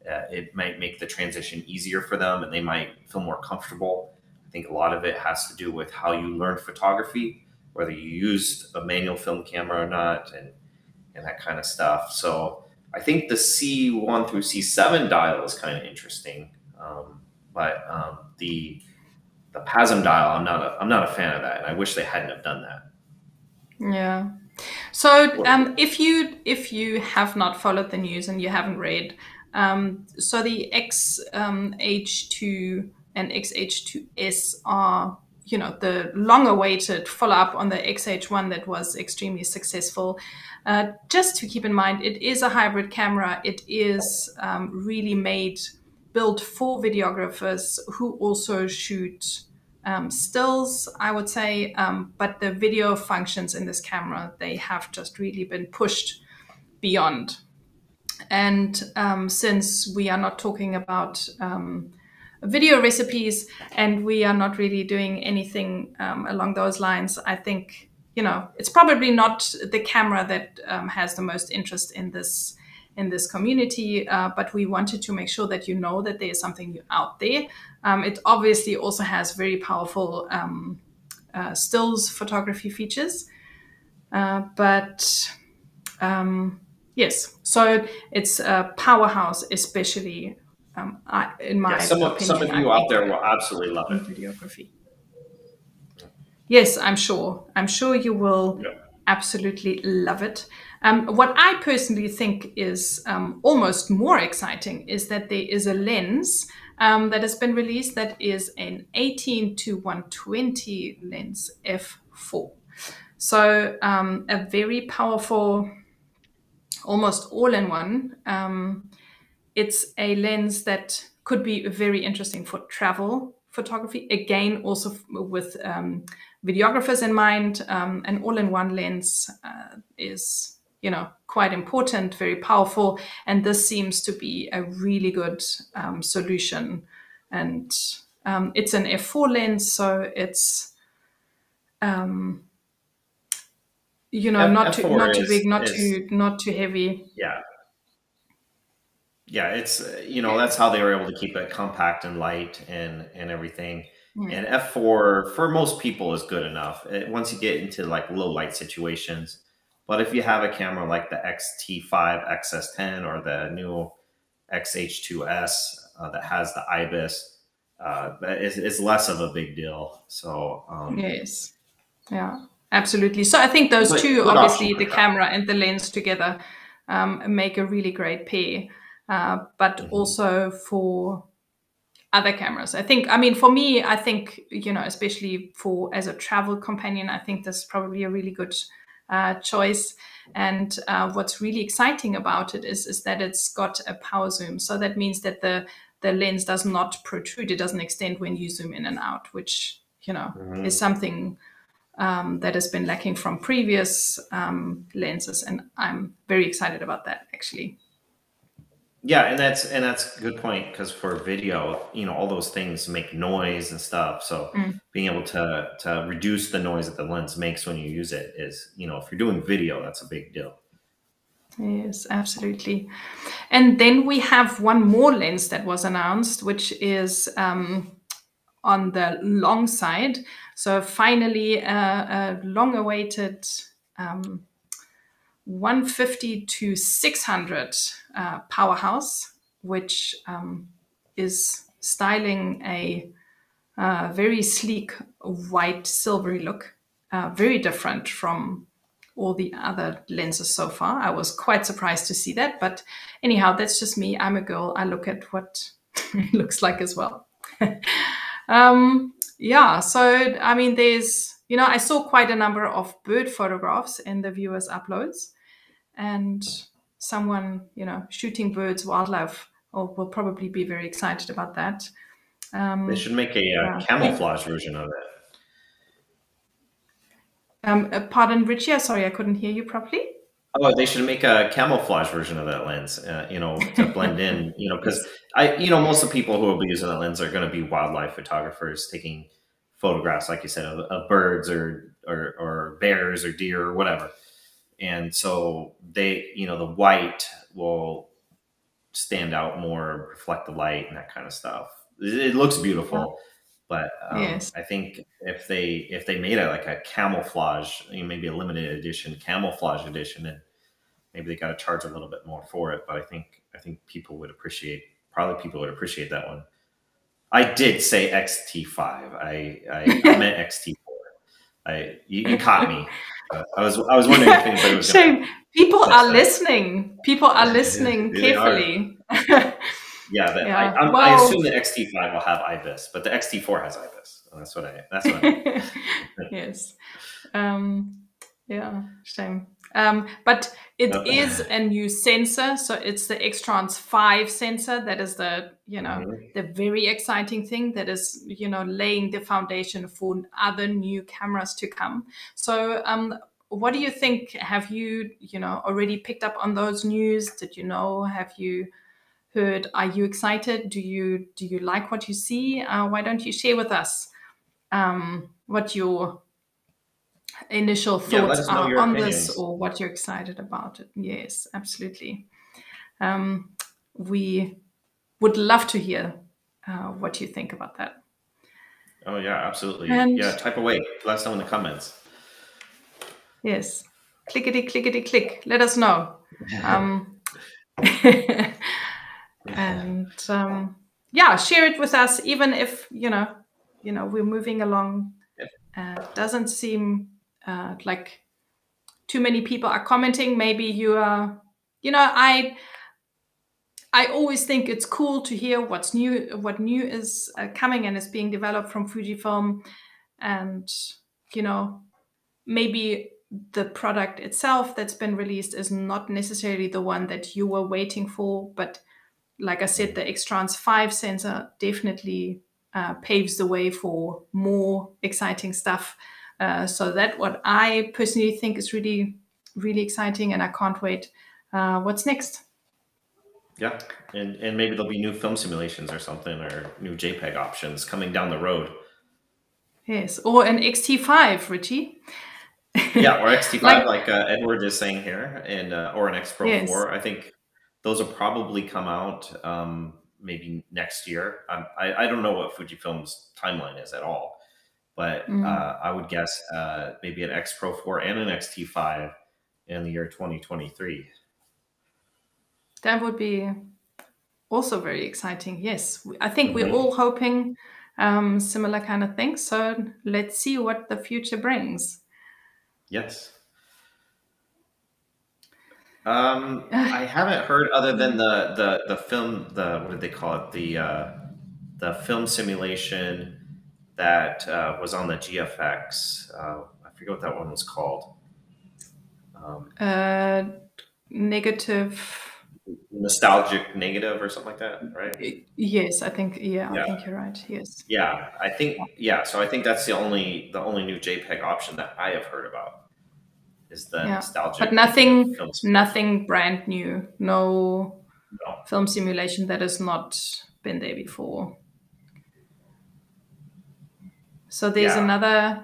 it might make the transition easier for them and they might feel more comfortable. I think a lot of it has to do with how you learn photography, whether you used a manual film camera or not, and that kind of stuff. So I think the C1 through C7 dial is kind of interesting, but the PASM dial, I'm not a fan of that, and I wish they hadn't have done that. Yeah. So if you have not followed the news and you haven't read, so the XH2 and XH2S are, the long-awaited follow-up on the XH1 that was extremely successful. Just to keep in mind, it is a hybrid camera. It is really built for videographers who also shoot stills, I would say, but the video functions in this camera, they have just really been pushed beyond. And since we are not talking about video recipes and we are not really doing anything along those lines, I think, it's probably not the camera that has the most interest in this community, but we wanted to make sure that that there is something new out there. It obviously also has very powerful stills photography features, but yes, so it's a powerhouse, especially in my opinion. Some of you out there will absolutely love it. Videography. Yes, I'm sure you will absolutely love it. What I personally think is almost more exciting is that there is a lens that has been released that is an 18-120 lens f4. So a very powerful, almost all-in-one. It's a lens that could be very interesting for travel photography. Again, also with videographers in mind. An all-in-one lens is quite important, very powerful, and this seems to be a really good solution. And it's an f4 lens, so it's you know, not F4 too big, is not too heavy. yeah. Yeah, it's that's how they were able to keep it compact and light and everything. Yeah. And F4 for most people is good enough once you get into like low light situations. But if you have a camera like the XT5 XS10 or the new XH2S that has the IBIS, it's less of a big deal. So Yes. Yeah, absolutely. So I think those two, good option obviously for the travel. camera and the lens together, make a really great pair. But also for other cameras, I think, I mean, for me, I think, especially for as a travel companion, I think this is probably a really good choice. And what's really exciting about it is that it's got a power zoom. So that means that the lens does not protrude. It doesn't extend when you zoom in and out, which, is something that has been lacking from previous lenses. And I'm very excited about that, actually. Yeah, and that's a good point because for video, all those things make noise and stuff. So being able to reduce the noise that the lens makes when you use it is, if you're doing video, that's a big deal. Yes, absolutely. And then we have one more lens that was announced, which is on the long side. So finally, a long-awaited 150 to 600 powerhouse, which is styling a very sleek white silvery look, very different from all the other lenses so far. I was quite surprised to see that, but anyhow, that's just me. I'm a girl. I look at what it looks like as well. Yeah, so I mean, I saw quite a number of bird photographs in the viewers' uploads, and someone, shooting birds, wildlife, will probably be very excited about that. They should make a camouflage version of it. Pardon, Ritchie, sorry, I couldn't hear you properly. Oh, they should make a camouflage version of that lens, to blend in, because most of the people who will be using that lens are going to be wildlife photographers taking photographs, like you said, of birds or bears or deer or whatever. And so they, the white will stand out more, reflect the light and that kind of stuff. It looks beautiful, but Yes. I think if they made it like a camouflage, maybe a limited edition camouflage edition, and maybe they got to charge a little bit more for it. But I think people would appreciate that one. I did say XT5. I meant XT4. You caught me. I was wondering if anybody was Shame. People are that. listening. People are listening carefully. Yeah, I assume the XT5 will have IBIS, but the XT4 has IBIS. That's what I Yes. Yeah, shame. But it is a new sensor. So it's the X-Trans 5 sensor. That is the very exciting thing that is, laying the foundation for other new cameras to come. So what do you think? Have you, already picked up on those news? Did you know? Have you heard? Are you excited? Do you like what you see? Why don't you share with us what your initial thoughts are on this, or what you're excited about it? Yes, absolutely. We would love to hear what you think about that. Oh yeah, absolutely. Yeah, type away. Let us know in the comments. Yes, clickety click. Let us know. And share it with us, even if we're moving along. Doesn't seem like too many people are commenting. Maybe you are, I always think it's cool to hear what new is coming and is being developed from Fujifilm. And, maybe the product itself that's been released is not necessarily the one that you were waiting for. But like I said, the X-Trans 5 sensor definitely paves the way for more exciting stuff. So that what I personally think is really, really exciting, and I can't wait. What's next? Yeah, and maybe there'll be new film simulations or something, or new JPEG options coming down the road. Yes, or an XT5, Ritchie. Yeah, or XT5, Like, like Edward is saying here, and or an X Pro yes. 4. I think those will probably come out maybe next year. I don't know what Fujifilm's timeline is at all, but I would guess maybe an X Pro 4 and an XT5 in the year 2023. That would be also very exciting. Yes, I think we're Mhm. all hoping similar kind of things. So let's see what the future brings. Yes. I haven't heard other than the film, the what did they call it, the film simulation that was on the GFX. I forget what that one was called. Negative. Nostalgic negative or something like that, right? Yes, I think. Yeah, I Yeah, think you're right. Yes. yeah. I think So I think that's the only new JPEG option that I have heard about is the Yeah, but nostalgic negative nothing, film simulation. nothing brand new. No No. film simulation that has not been there before. So there's Yeah.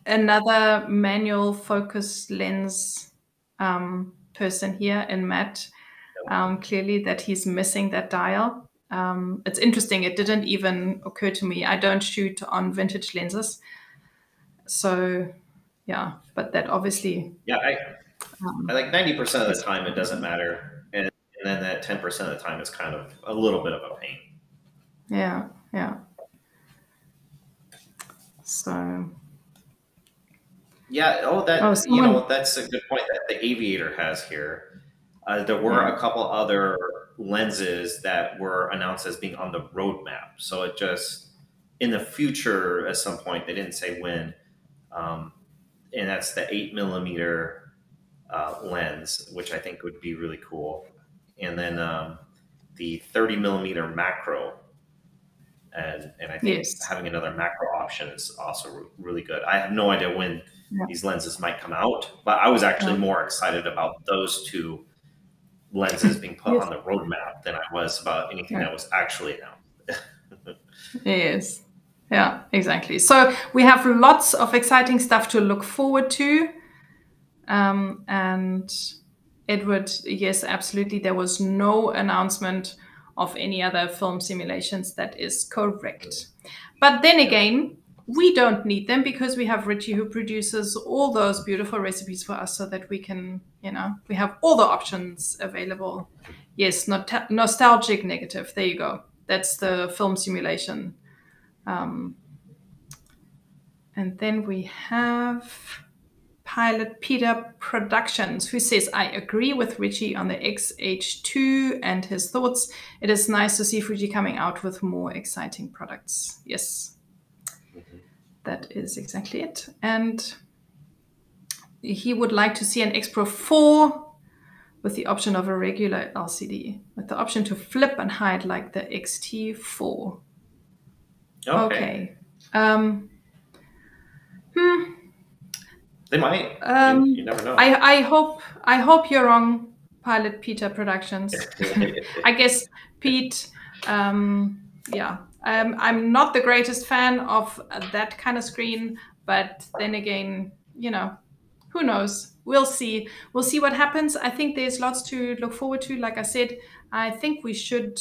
another manual focus lens person here in Matt. Clearly that he's missing that dial. It's interesting. It didn't even occur to me. I don't shoot on vintage lenses. So yeah, but that obviously. Yeah, I like 90% of the is, time it doesn't matter, and then that 10% of the time is kind of a little bit of a pain. Yeah, yeah. So yeah, that's a good point that the Aviator has here. There were a couple other lenses that were announced as being on the roadmap. So it just in the future at some point, they didn't say when, and that's the 8mm lens, which I think would be really cool, and then the 30mm macro. And I think having another macro option is also really good. I have no idea when these lenses might come out, but I was actually more excited about those two lenses being put on the roadmap than I was about anything that was actually announced. Yes. Yeah, exactly. So we have lots of exciting stuff to look forward to. And Edward, yes, absolutely. There was no announcement of any other film simulations. That is correct. But then again, we don't need them because we have Ritchie who produces all those beautiful recipes for us so that we can, we have all the options available. Yes, nostalgic negative. There you go. That's the film simulation. And then we have Pilot Peter Productions, who says, I agree with Ritchie on the XH2 and his thoughts. It is nice to see Fuji coming out with more exciting products. Yes, that is exactly it. And he would like to see an X Pro 4 with the option of a regular LCD, with the option to flip and hide like the XT4. Okay. They might. You never know. I hope you're wrong, Pilot Peter Productions. I guess Pete. Yeah, I'm not the greatest fan of that kind of screen, but then again, who knows? We'll see. We'll see what happens. I think there's lots to look forward to. Like I said, I think we should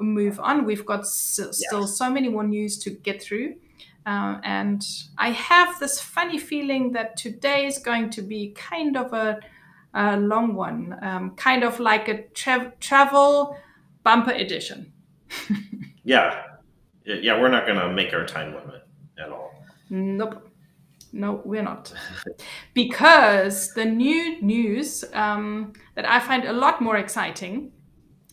move on. We've got still so many more news to get through. And I have this funny feeling that today is going to be kind of a long one, kind of like a travel bumper edition. Yeah, we're not going to make our time limit at all. Nope. No, we're not. Because the new news that I find a lot more exciting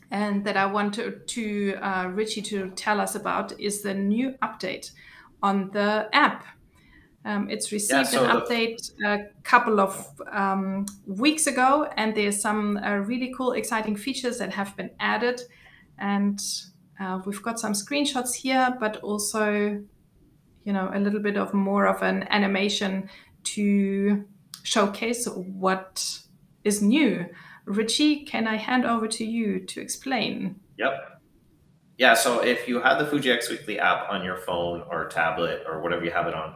and that I want to Ritchie to tell us about is the new update on the app. It's received an update a couple of weeks ago, and there's some really cool, exciting features that have been added. And we've got some screenshots here, but also, a little bit of more of an animation to showcase what is new. Ritchie, can I hand over to you to explain? Yep. Yeah, so if you have the Fuji X Weekly app on your phone or tablet or whatever you have it on,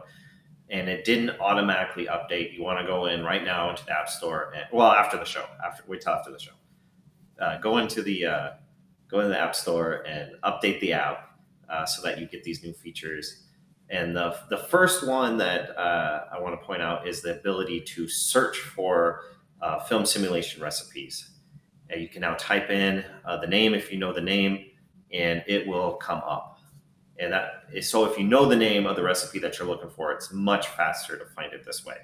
and it didn't automatically update, you want to go in right now into the App Store. And, well, after the show, wait till after the show. Go into the App Store and update the app so that you get these new features. And the first one that I want to point out is the ability to search for film simulation recipes. And you can now type in the name if you know the name, and it will come up. And so if you know the name of the recipe that you're looking for, it's much faster to find it this way.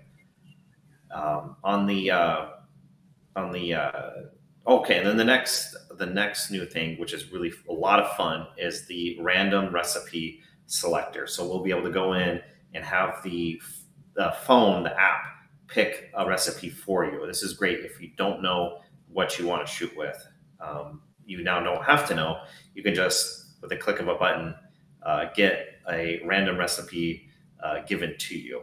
Okay, and then the next new thing, which is really a lot of fun, is the random recipe selector. So we'll be able to go in and have the phone, the app, pick a recipe for you. This is great if you don't know what you want to shoot with. You now don't have to know. You can just, with a click of a button, get a random recipe given to you.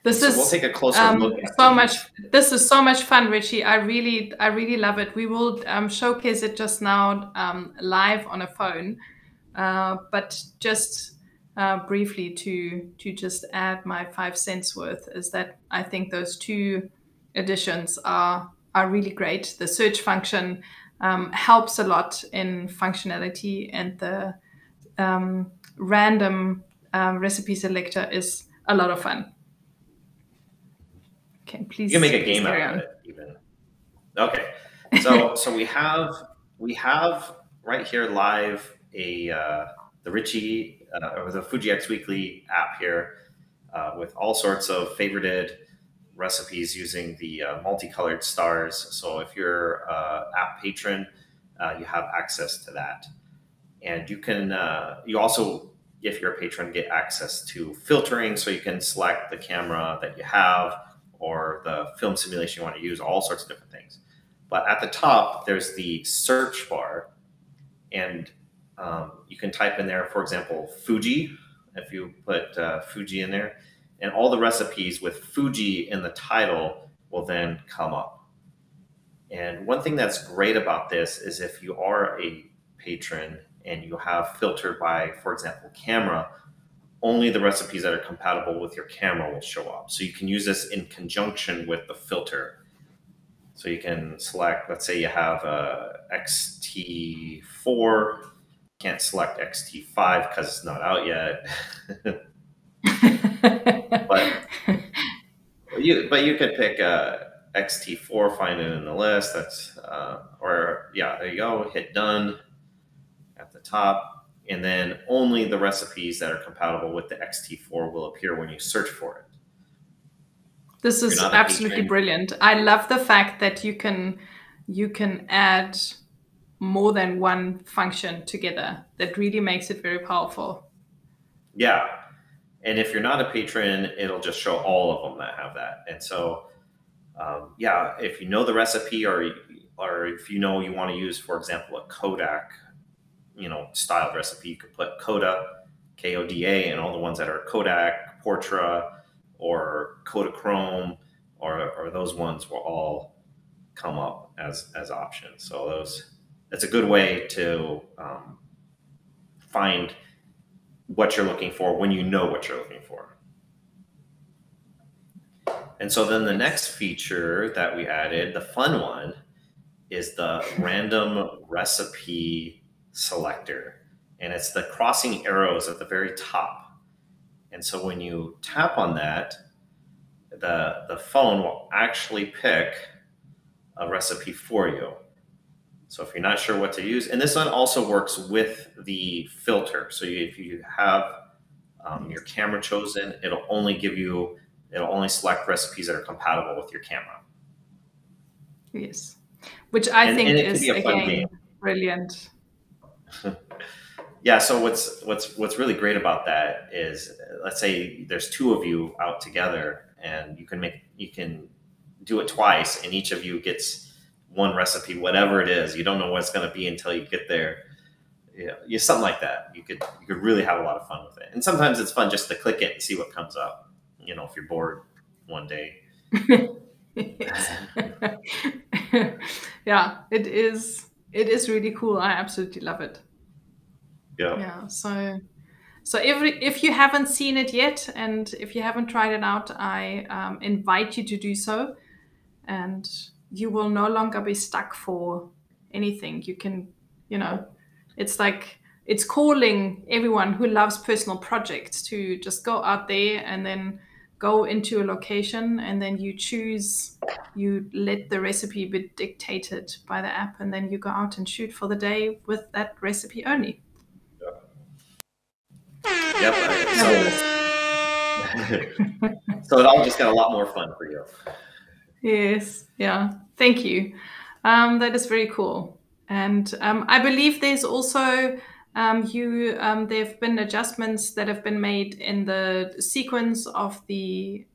We'll take a closer look at This is so much fun, Ritchie. I really love it. We will showcase it just now live on a phone, but just briefly to just add my 5 cents worth is that I think those two additions are really great. The search function helps a lot in functionality, and the random recipe selector is a lot of fun. Okay, please. You can make a game out of it, even. Okay, so we have right here live the Ritchie or the Fuji X Weekly app here with all sorts of favorited recipes using the multicolored stars. So if you're app patron, you have access to that, and you can you also, if you're a patron, get access to filtering, so you can select the camera that you have or the film simulation you want to use, all sorts of different things. But at the top, there's the search bar, and you can type in there, for example, Fuji, if you put Fuji in there, and all the recipes with Fuji in the title will then come up. And one thing that's great about this is if you are a patron and you have filtered by, for example, camera, only the recipes that are compatible with your camera will show up. So you can use this in conjunction with the filter. So you can select, let's say you have a XT4, can't select XT5 because it's not out yet. but you could pick XT4, find it in the list. That's or yeah, there you go. Hit done at the top. And then only the recipes that are compatible with the XT4 will appear when you search for it. This is absolutely brilliant. I love the fact that you can add more than one function together. That really makes it very powerful. Yeah. And if you're not a patron, it'll just show all of them that have that. And so, yeah, if you know the recipe, or if you know you want to use, for example, a Kodak, styled recipe, you could put Koda, Koda, and all the ones that are Kodak, Portra, or Kodachrome, or those ones will all come up as options. So that's a good way to find what you're looking for when you know what you're looking for. And so then the next feature that we added, the fun one, is the random recipe selector. And it's the crossing arrows at the very top. And so when you tap on that, the phone will actually pick a recipe for you. So if you're not sure what to use, and this one also works with the filter. So if you have your camera chosen, it'll only select recipes that are compatible with your camera. Yes, which I think is again brilliant. Yeah. So what's really great about that is, let's say there's two of you out together, and you can do it twice, and each of you gets one recipe, whatever it is. You don't know what it's going to be until you get there. Yeah, something like that. You could really have a lot of fun with it. And sometimes it's fun just to click it and see what comes up. If you're bored one day. Yeah, it is really cool. I absolutely love it. Yeah. Yeah. So So if you haven't seen it yet, and if you haven't tried it out, I invite you to do so, and you will no longer be stuck for anything. You can, it's like it's calling everyone who loves personal projects to just go out there and then go into a location, and then you let the recipe be dictated by the app, and then you go out and shoot for the day with that recipe only. Yep. So it all just got a lot more fun for you. Yes. Yeah. Thank you. That is very cool. And I believe there's also there have been adjustments that have been made in the sequence of the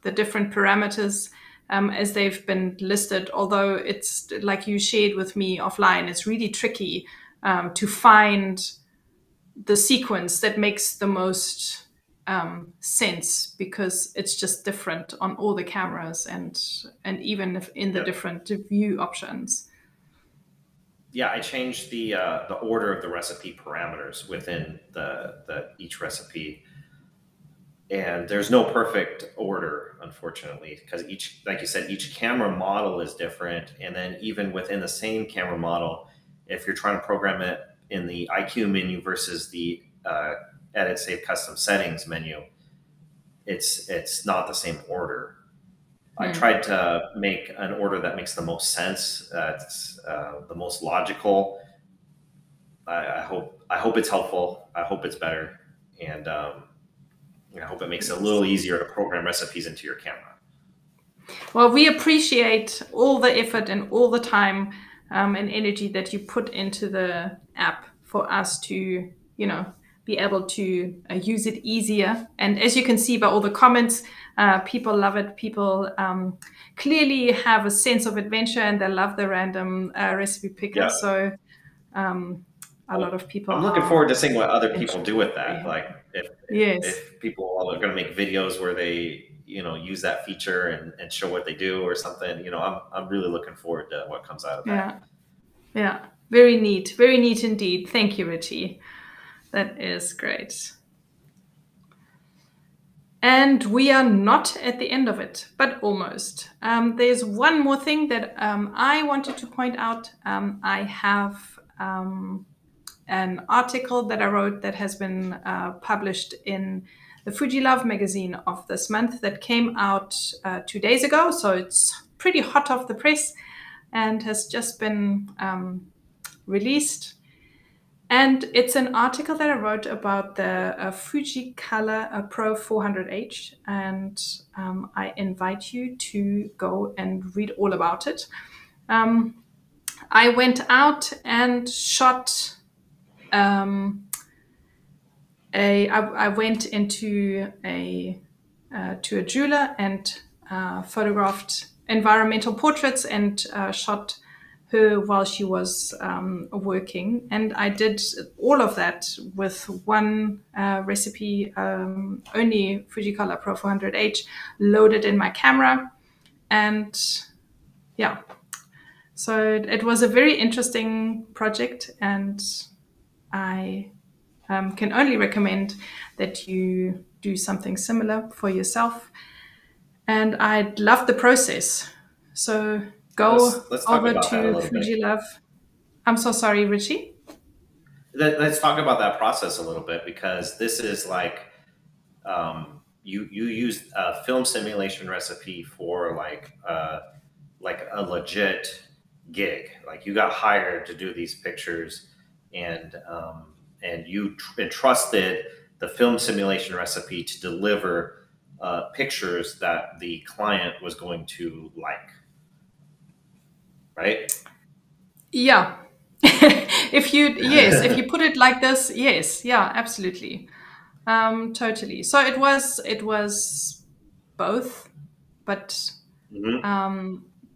different parameters as they've been listed. Although it's like you shared with me offline, it's really tricky to find the sequence that makes the most sense, because it's just different on all the cameras and even if in the different view options. Yeah, I changed the order of the recipe parameters within the each recipe, and there's no perfect order, unfortunately, because each, like you said, each camera model is different, and then even within the same camera model, if you're trying to program it in the IQ menu versus the edit, save, custom settings menu, it's not the same order. I tried to make an order that makes the most sense. It's the most logical. I hope it's helpful. I hope it's better, and I hope it makes it a little easier to program recipes into your camera. Well, we appreciate all the effort and all the time and energy that you put into the app for us to, be able to use it easier. And as you can see by all the comments, people love it. People clearly have a sense of adventure, and they love the random recipe picker. Yeah. So a lot of people. I'm looking forward to seeing what other people do with that. Like if people are going to make videos where they use that feature and show what they do or something. I'm really looking forward to what comes out of that. Yeah, very neat indeed. Thank you, Ritchie. That is great. And we are not at the end of it, but almost. There's one more thing that I wanted to point out. I have an article that I wrote that has been published in the Fujilove magazine of this month that came out 2 days ago. So it's pretty hot off the press and has just been released. And it's an article that I wrote about the Fujicolor Pro 400H, and I invite you to go and read all about it. I went out and shot. I went into to a jeweler and photographed environmental portraits and shot her while she was working, and I did all of that with one recipe, only Fujicolor Pro 400H, loaded in my camera. And yeah, so it was a very interesting project, and I can only recommend that you do something similar for yourself. And I love the process. So go let's talk over about that a to little bit. Fujilove. I'm so sorry, Ritchie. Let's talk about that process a little bit, because this is like you use a film simulation recipe for like a legit gig. Like you got hired to do these pictures, and you entrusted the film simulation recipe to deliver pictures that the client was going to like. Right? Yeah. if you put it like this, yes, yeah, absolutely, totally. So it was both, but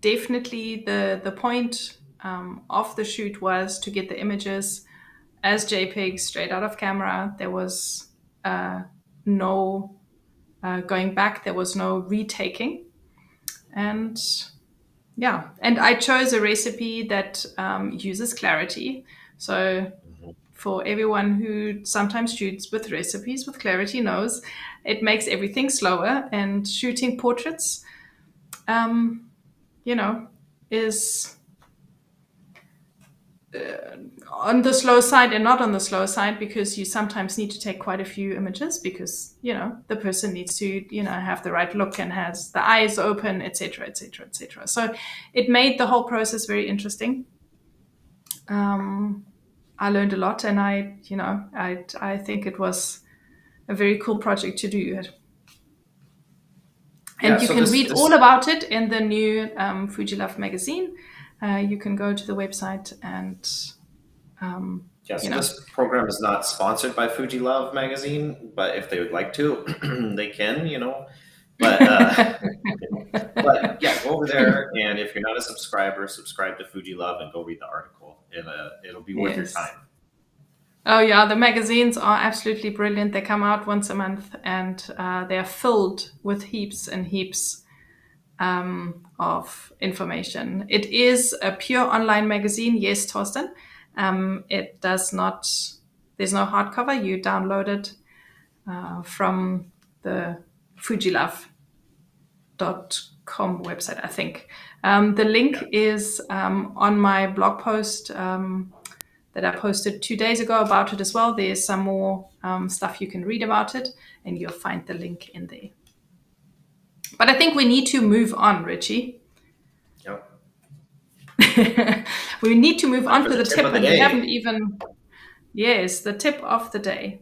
definitely the point of the shoot was to get the images as JPEG straight out of camera. There was no going back. There was no retaking, and yeah, and I chose a recipe that uses clarity. So For everyone who sometimes shoots with recipes with clarity knows it makes everything slower, and shooting portraits, you know, is on the slow side and not on the slow side, because you sometimes need to take quite a few images because, you know, the person needs to, you know, have the right look and has the eyes open, etc., etc., etc. So it made the whole process very interesting. I learned a lot, and I think it was a very cool project to do. And you can read all about it in the new Fujilove magazine. You can go to the website and this program is not sponsored by Fujilove magazine, but if they would like to, they can, you know. But but yeah, go over there, and if you're not a subscriber, subscribe to Fujilove and go read the article. It'll be worth your time. Oh yeah, the magazines are absolutely brilliant. They come out once a month, and they are filled with heaps and heaps of information. It is a pure online magazine, yes, Torsten. It does not. There's no hardcover. You download it from the Fujilove.com website, I think. The link is on my blog post that I posted 2 days ago about it as well. There's some more stuff you can read about it, and you'll find the link in there. But I think we need to move on, Ritchie. Yep. We need to move on to the tip, and we haven't even... Yes, the tip of the day.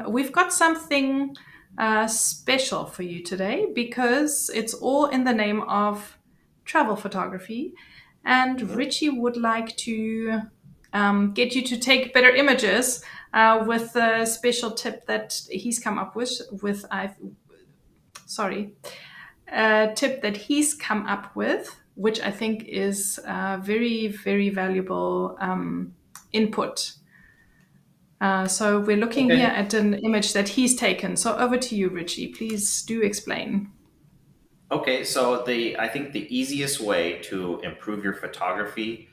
We've got something special for you today, because it's all in the name of travel photography, and Ritchie would like to get you to take better images with a special tip that he's come up with tip that he's come up with, which I think is very, very valuable input. So we're looking here at an image that he's taken. So over to you, Ritchie. Please do explain. Okay, so I think the easiest way to improve your photography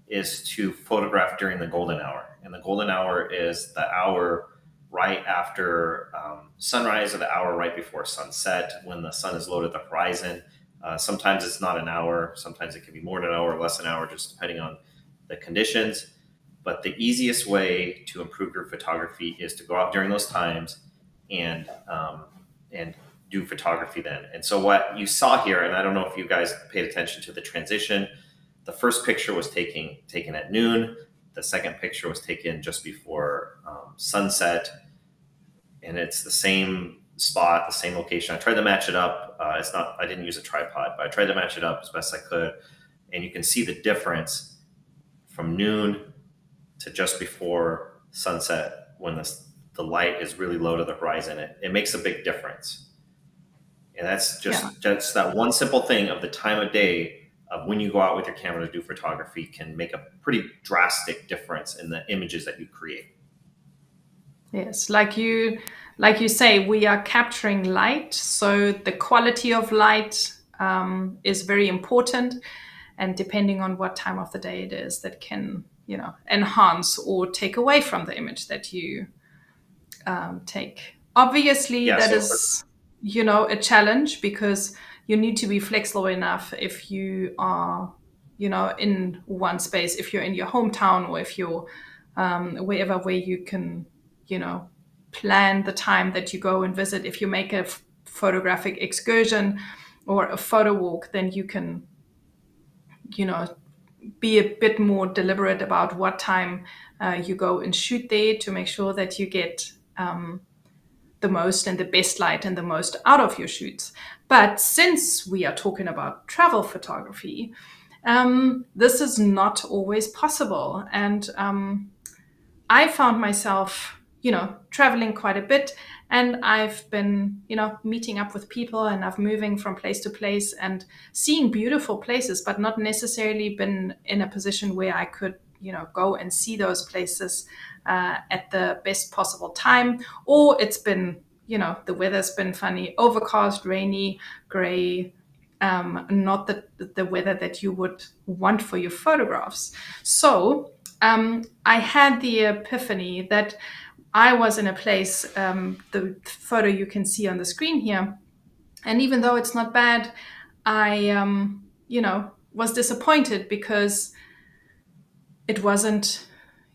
is to photograph during the golden hour. And the golden hour is the hour right after sunrise, or the hour right before sunset, when the sun is low to the horizon. Sometimes it's not an hour. Sometimes it can be more than an hour or less than an hour, just depending on the conditions. But the easiest way to improve your photography is to go out during those times and do photography then. And so what you saw here, and I don't know if you guys paid attention to the transition, the first picture was taken at noon. The second picture was taken just before sunset, and it's the same spot, the same location. I tried to match it up. I didn't use a tripod, but I tried to match it up as best I could, and you can see the difference from noon to just before sunset, when the light is really low to the horizon. It makes a big difference, and that's just that one simple thing of the time of day of when you go out with your camera to do photography can make a pretty drastic difference in the images that you create. Yes, like you say, we are capturing light, so the quality of light is very important, and depending on what time of the day it is, that can, you know, enhance or take away from the image that you take. Obviously, that is, you know, a challenge, because you need to be flexible enough if you are, you know, in one space, if you're in your hometown, or if you're wherever where you can, you know, plan the time that you go and visit. If you make a photographic excursion or a photo walk, then you can, you know, be a bit more deliberate about what time you go and shoot there, to make sure that you get the most and the best light and the most out of your shoots. But since we are talking about travel photography, this is not always possible. And I found myself, you know, traveling quite a bit, and I've been, you know, meeting up with people, and I've moving from place to place and seeing beautiful places, but not necessarily been in a position where I could, you know, go and see those places at the best possible time. Or it's been, you know, the weather's been funny, overcast, rainy, gray, not the weather that you would want for your photographs. So I had the epiphany that I was in a place, the photo you can see on the screen here, and even though it's not bad, I, was disappointed because it wasn't,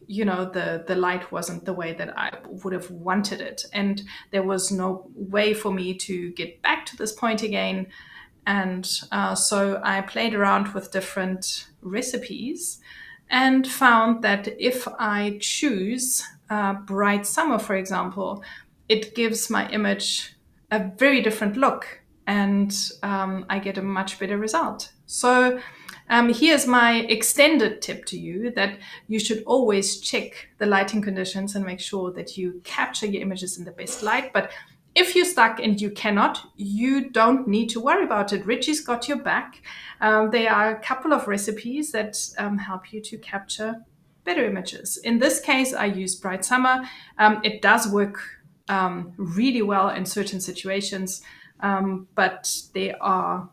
the light wasn't the way that I would have wanted it. And there was no way for me to get back to this point again. And so I played around with different recipes and found that if I choose bright summer, for example, it gives my image a very different look, and I get a much better result. So here's my extended tip to you, that you should always check the lighting conditions and make sure that you capture your images in the best light. But if you're stuck and you cannot, you don't need to worry about it. Ritchie's got your back. There are a couple of recipes that help you to capture better images. In this case, I used Bright Summer. It does work really well in certain situations, but there are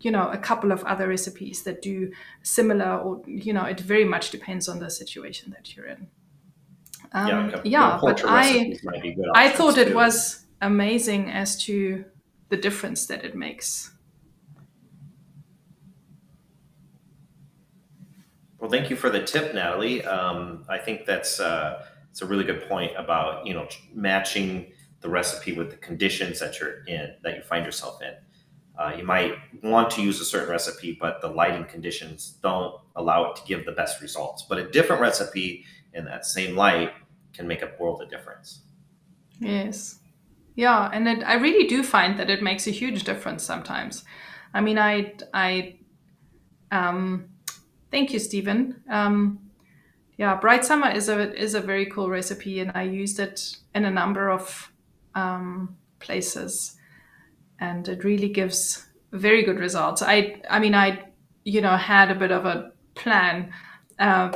a couple of other recipes that do similar, or, it very much depends on the situation that you're in. But I thought it was amazing as to the difference that it makes. Well, thank you for the tip, Natalie. I think it's a really good point about, matching the recipe with the conditions that you find yourself in. You might want to use a certain recipe, but the lighting conditions don't allow it to give the best results. But a different recipe in that same light can make a world of difference. Yes. Yeah, and I really do find that it makes a huge difference sometimes. I mean, thank you, Stephen. Bright Summer is a very cool recipe, and I used it in a number of places, and it really gives very good results. I had a bit of a plan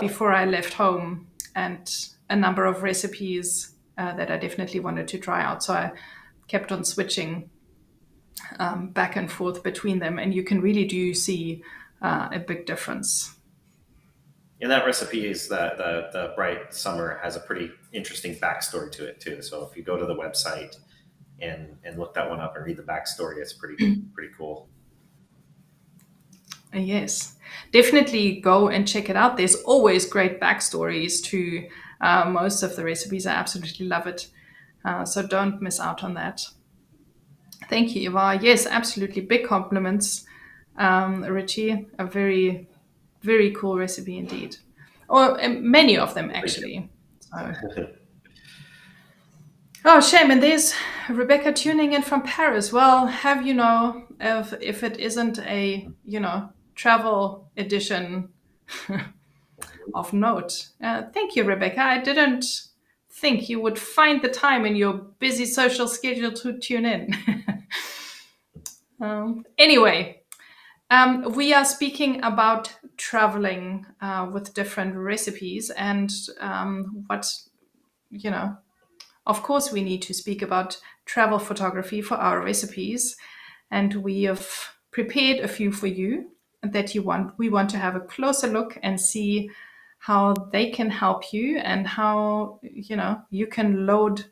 before I left home, and a number of recipes that I definitely wanted to try out. So I kept on switching back and forth between them, and you can really do see a big difference. And that recipe is that the Bright Summer has a pretty interesting backstory to it too. So if you go to the website and look that one up and read the backstory, it's pretty cool. Yes, definitely go and check it out. There's always great backstories to most of the recipes. I absolutely love it. So don't miss out on that. Thank you, Eva. Yes, absolutely. Big compliments, Ritchie. A very, very cool recipe indeed. Or many of them, actually. So. Oh, shame. And there's Rebecca tuning in from Paris. Well, have you know if it isn't a, travel edition of note. Thank you, Rebecca. I didn't think you would find the time in your busy social schedule to tune in. Anyway, we are speaking about traveling with different recipes, and of course, we need to speak about travel photography for our recipes, and we have prepared a few for you that we want to have a closer look and see how they can help you, and how you can load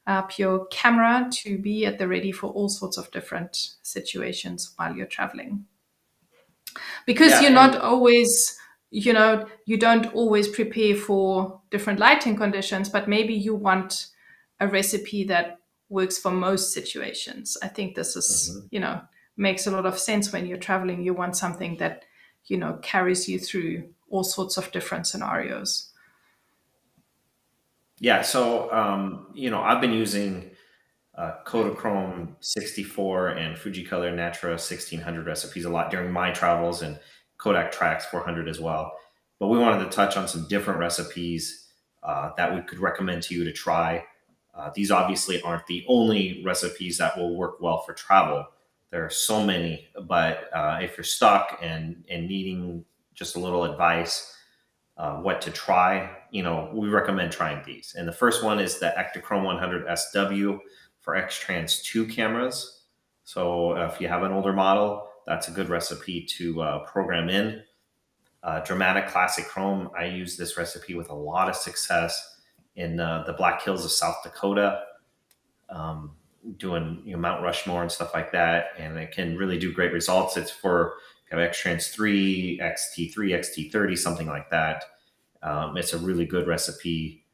up your camera to be at the ready for all sorts of different situations while you're traveling. Because you're not always, you don't always prepare for different lighting conditions, but maybe you want a recipe that works for most situations. I think this is, makes a lot of sense when you're traveling. You want something that, carries you through all sorts of different scenarios. Yeah. So, I've been using Kodachrome 64 and Fujicolor Natura 1600 recipes a lot during my travels, and Kodak Trax 400 as well. But we wanted to touch on some different recipes that we could recommend to you to try. These obviously aren't the only recipes that will work well for travel. There are so many, but if you're stuck and needing just a little advice, what to try, we recommend trying these. And the first one is the Ektachrome 100 SW for X-Trans 2 cameras. So if you have an older model, that's a good recipe to program in. Dramatic Classic Chrome. I use this recipe with a lot of success in the Black Hills of South Dakota, doing Mount Rushmore and stuff like that, and it can really do great results. It's for X-Trans 3, XT3, XT30, something like that. It's a really good recipe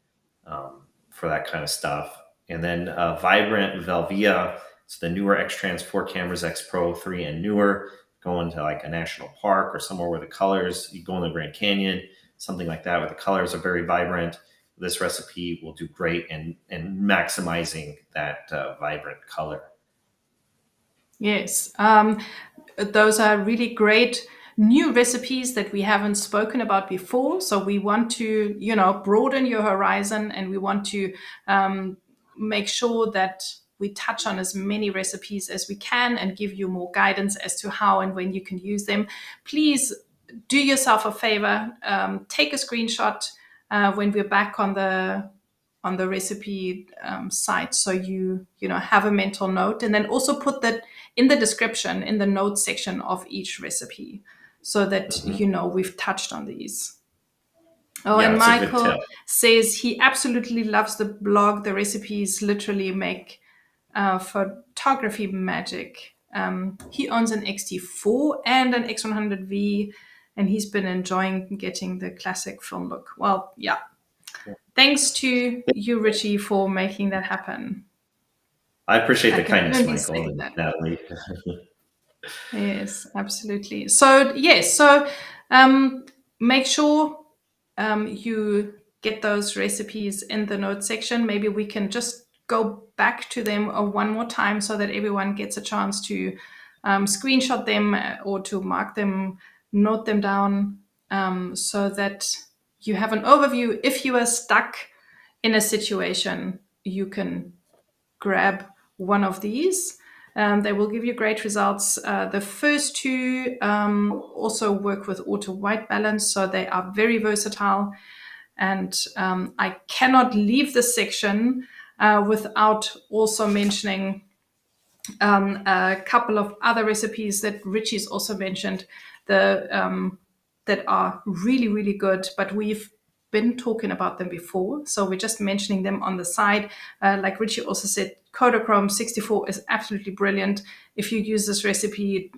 for that kind of stuff. And then Vibrant Velvia. It's the newer X-Trans 4 cameras, X Pro 3 and newer. Going to like a national park or somewhere where the colors, you go in the Grand Canyon, something like that, where the colors are very vibrant. This recipe will do great in maximizing that vibrant color. Yes, those are really great new recipes that we haven't spoken about before. So we want to, broaden your horizon, and we want to make sure that we touch on as many recipes as we can and give you more guidance as to how and when you can use them. Please do yourself a favor, take a screenshot when we're back on the recipe site, so you have a mental note, and then also put that in the description, in the notes section of each recipe, so that we've touched on these. Oh, yeah, and Michael says he absolutely loves the blog. The recipes literally make photography magic. He owns an X-T4 and an X100V, and he's been enjoying getting the classic film look. Well, yeah. Thanks to you, Ritchie, for making that happen. I appreciate the kindness, Michael and Nathalie. Yes, absolutely. So, yes, make sure you get those recipes in the notes section. Maybe we can just go back to them one more time so that everyone gets a chance to screenshot them or to mark them, note them down, so that you have an overview. If you are stuck in a situation, you can grab one of these. They will give you great results. The first two also work with auto white balance, so they are very versatile. And I cannot leave this section without also mentioning a couple of other recipes that Ritchie's also mentioned that are really, really good, but we've been talking about them before, so we're just mentioning them on the side. Like Ritchie also said, Kodachrome 64 is absolutely brilliant. If you use this recipe,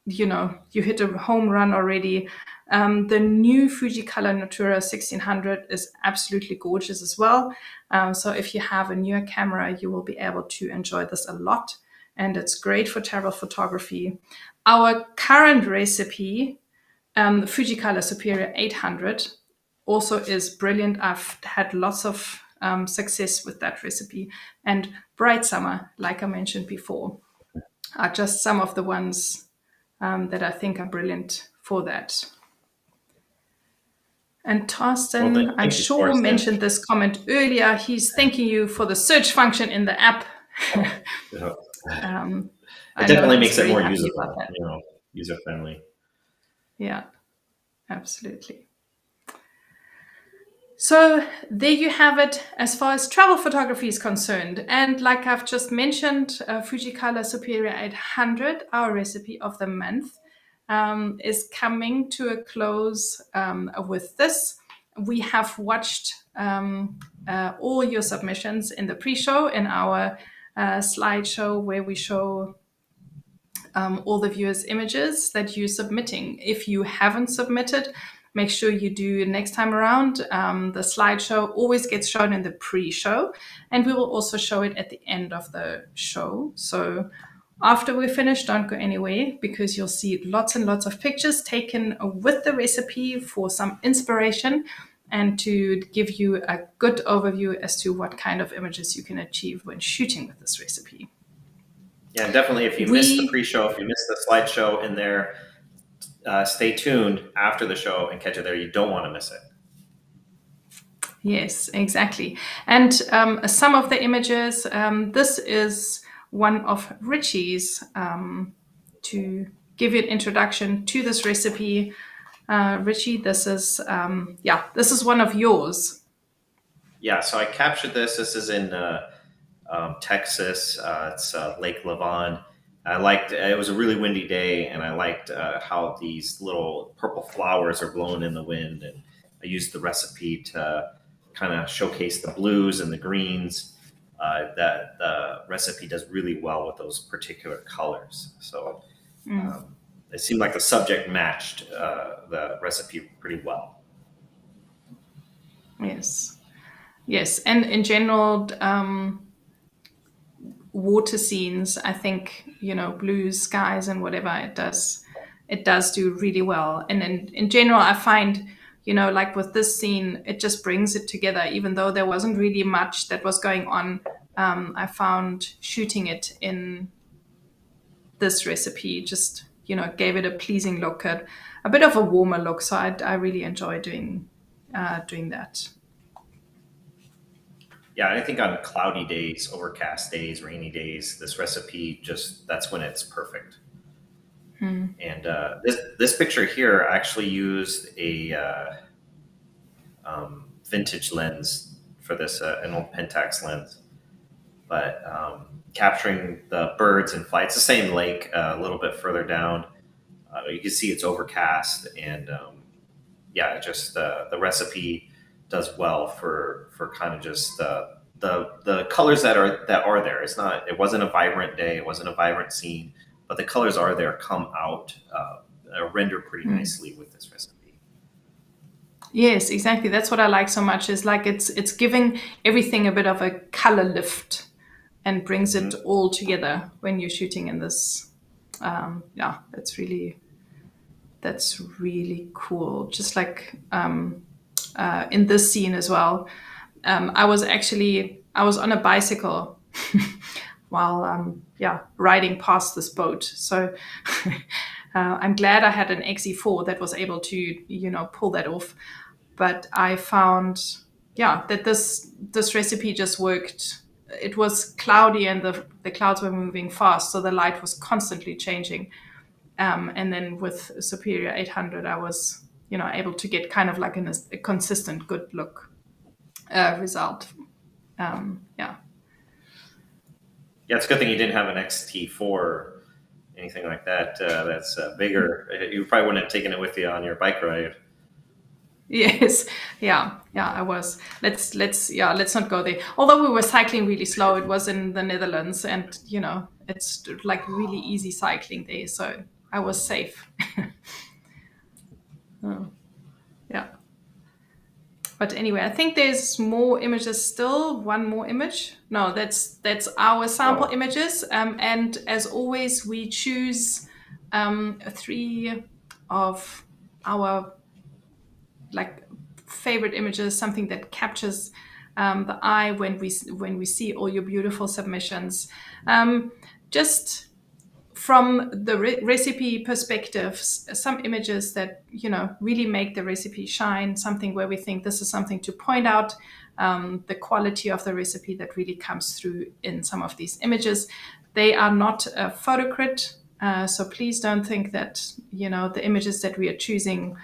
you hit a home run already. The new Fujicolor Natura 1600 is absolutely gorgeous as well. So if you have a newer camera, you will be able to enjoy this a lot, and it's great for travel photography. Our current recipe, Fujicolor Superior 800, also is brilliant. I've had lots of success with that recipe. And Bright Summer, like I mentioned before, are just some of the ones that I think are brilliant for that. And Torsten, I'm sure, mentioned this comment earlier. He's thanking you for the search function in the app. It definitely makes it more user-friendly. Yeah, absolutely. So there you have it as far as travel photography is concerned. And like I've just mentioned, Fujicolor Superior 800, our recipe of the month, is coming to a close with this. We have watched all your submissions in the pre-show, in our slideshow where we show all the viewers' images that you're submitting. If you haven't submitted, make sure you do next time around. The slideshow always gets shown in the pre-show, and we will also show it at the end of the show. So after we're finished, don't go anywhere, because you'll see lots and lots of pictures taken with the recipe for some inspiration and to give you a good overview as to what kind of images you can achieve when shooting with this recipe. Yeah, and definitely if you missed the pre-show, if you missed the slideshow in there, stay tuned after the show and catch it there. You don't want to miss it. Yes, exactly. And some of the images, this is one of Ritchie's, to give you an introduction to this recipe. Ritchie, this is one of yours. Yeah, so I captured this. This is in Texas. It's Lake Lavon. I liked, it was a really windy day, and I liked how these little purple flowers are blowing in the wind. And I used the recipe to kind of showcase the blues and the greens. That the recipe does really well with those particular colors. So it seemed like the subject matched the recipe pretty well. Yes. Yes. And in general, water scenes, I think, you know, blues, skies and whatever, it does do really well. And in general, I find, you know, like with this scene, it just brings it together, even though there wasn't really much that was going on. I found shooting it in this recipe just, you know, gave it a pleasing look, a bit of a warmer look. So I really enjoy doing that. Yeah, I think on cloudy days, overcast days, rainy days, this recipe just, that's when it's perfect. And this picture here actually used a vintage lens for this, an old Pentax lens. But capturing the birds and flights, the same lake a little bit further down. You can see it's overcast, and yeah, just the recipe does well for kind of just the colors that are there. It wasn't a vibrant day, it wasn't a vibrant scene, but the colors are there, come out, render pretty nicely with this recipe. Yes, exactly. That's what I like so much. Is like it's giving everything a bit of a color lift and brings it all together when you're shooting in this. Yeah, that's really cool. Just like in this scene as well. I was on a bicycle while riding past this boat. So I'm glad I had an XE4 that was able to, you know, pull that off. But I found, that this recipe just worked. It was cloudy and the clouds were moving fast, so the light was constantly changing. And then with Superior 800, I was, you know, able to get kind of like a consistent good look result. Yeah, it's a good thing you didn't have an XT4 or anything like that. That's bigger. You probably wouldn't have taken it with you on your bike ride. Yes, yeah, I was. Let's not go there. Although we were cycling really slow, it was in the Netherlands, and you know, it's like really easy cycling there, so I was safe. Yeah. But anyway, I think there's more images still. One more image. No, that's our sample images. And as always, we choose 3 of our like favorite images, something that captures the eye when we see all your beautiful submissions. Just from the recipe perspectives, some images that, you know, really make the recipe shine, something where we think this is something to point out, the quality of the recipe that really comes through in some of these images. They are not a photo crit, so please don't think that, you know, the images that we are choosing,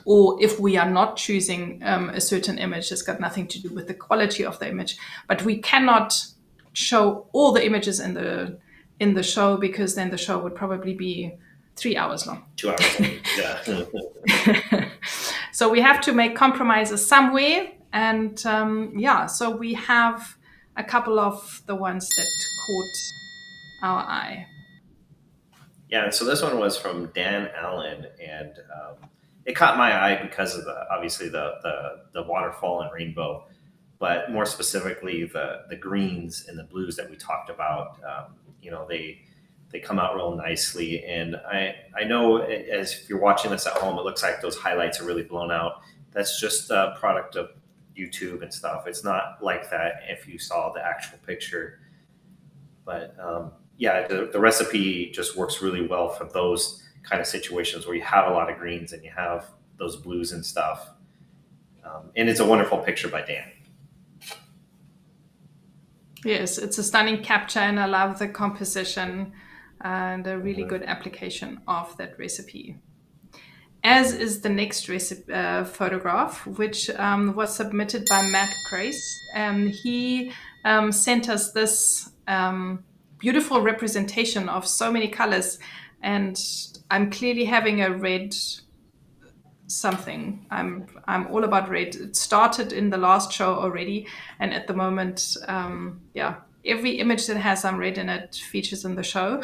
or if we are not choosing a certain image, it's got nothing to do with the quality of the image. But we cannot show all the images in the show, because then the show would probably be 3 hours long. 2 hours long, yeah. So we have to make compromises somewhere. And so we have a couple of the ones that caught our eye. Yeah, and so this one was from Dan Allen, and it caught my eye because of obviously the waterfall and rainbow, but more specifically the greens and the blues that we talked about. You know, they come out real nicely, and I know, as if you're watching this at home, it looks like those highlights are really blown out. That's just a product of YouTube and stuff. It's not like that if you saw the actual picture. But the recipe just works really well for those kind of situations where you have a lot of greens and you have those blues and stuff. And it's a wonderful picture by Dan. Yes, it's a stunning capture, and I love the composition and a really good application of that recipe. As is the next photograph, which was submitted by Matt Grace. He sent us this beautiful representation of so many colors, and I'm clearly having a red something. I'm all about red. It started in the last show already, and at the moment, yeah, every image that has some red in it features in the show.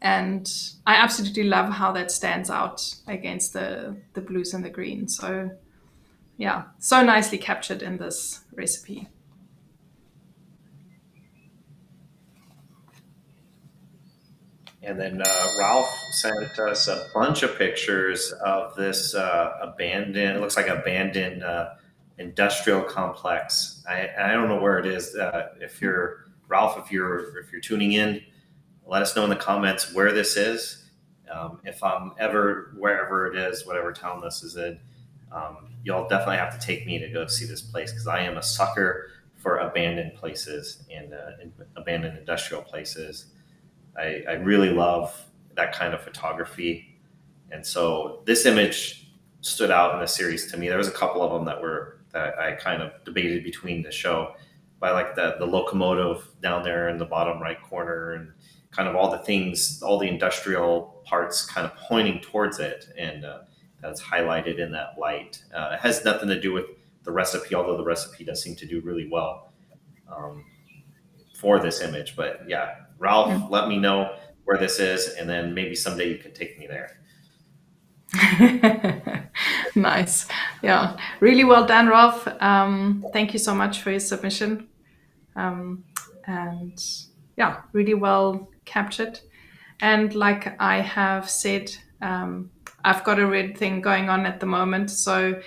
And I absolutely love how that stands out against the blues and the green. So yeah, so nicely captured in this recipe. And then Ralph sent us a bunch of pictures of this abandoned, it looks like abandoned industrial complex. I don't know where it is. If you're Ralph, if you're tuning in, let us know in the comments where this is. If I'm ever wherever it is, whatever town this is in, you'll definitely have to take me to go see this place, because I am a sucker for abandoned places and abandoned industrial places. I really love that kind of photography. And so this image stood out in the series to me. There was a couple of them that I kind of debated between the show. But I like the locomotive down there in the bottom right corner, and kind of all the things, all the industrial parts kind of pointing towards it. And that's highlighted in that light. It has nothing to do with the recipe, although the recipe does seem to do really well for this image. But yeah, Ralph, let me know where this is, and then maybe someday you can take me there. Nice. Yeah, really well done, Ralph. Thank you so much for your submission. And yeah, really well captured. And like I have said, I've got a red thing going on at the moment. So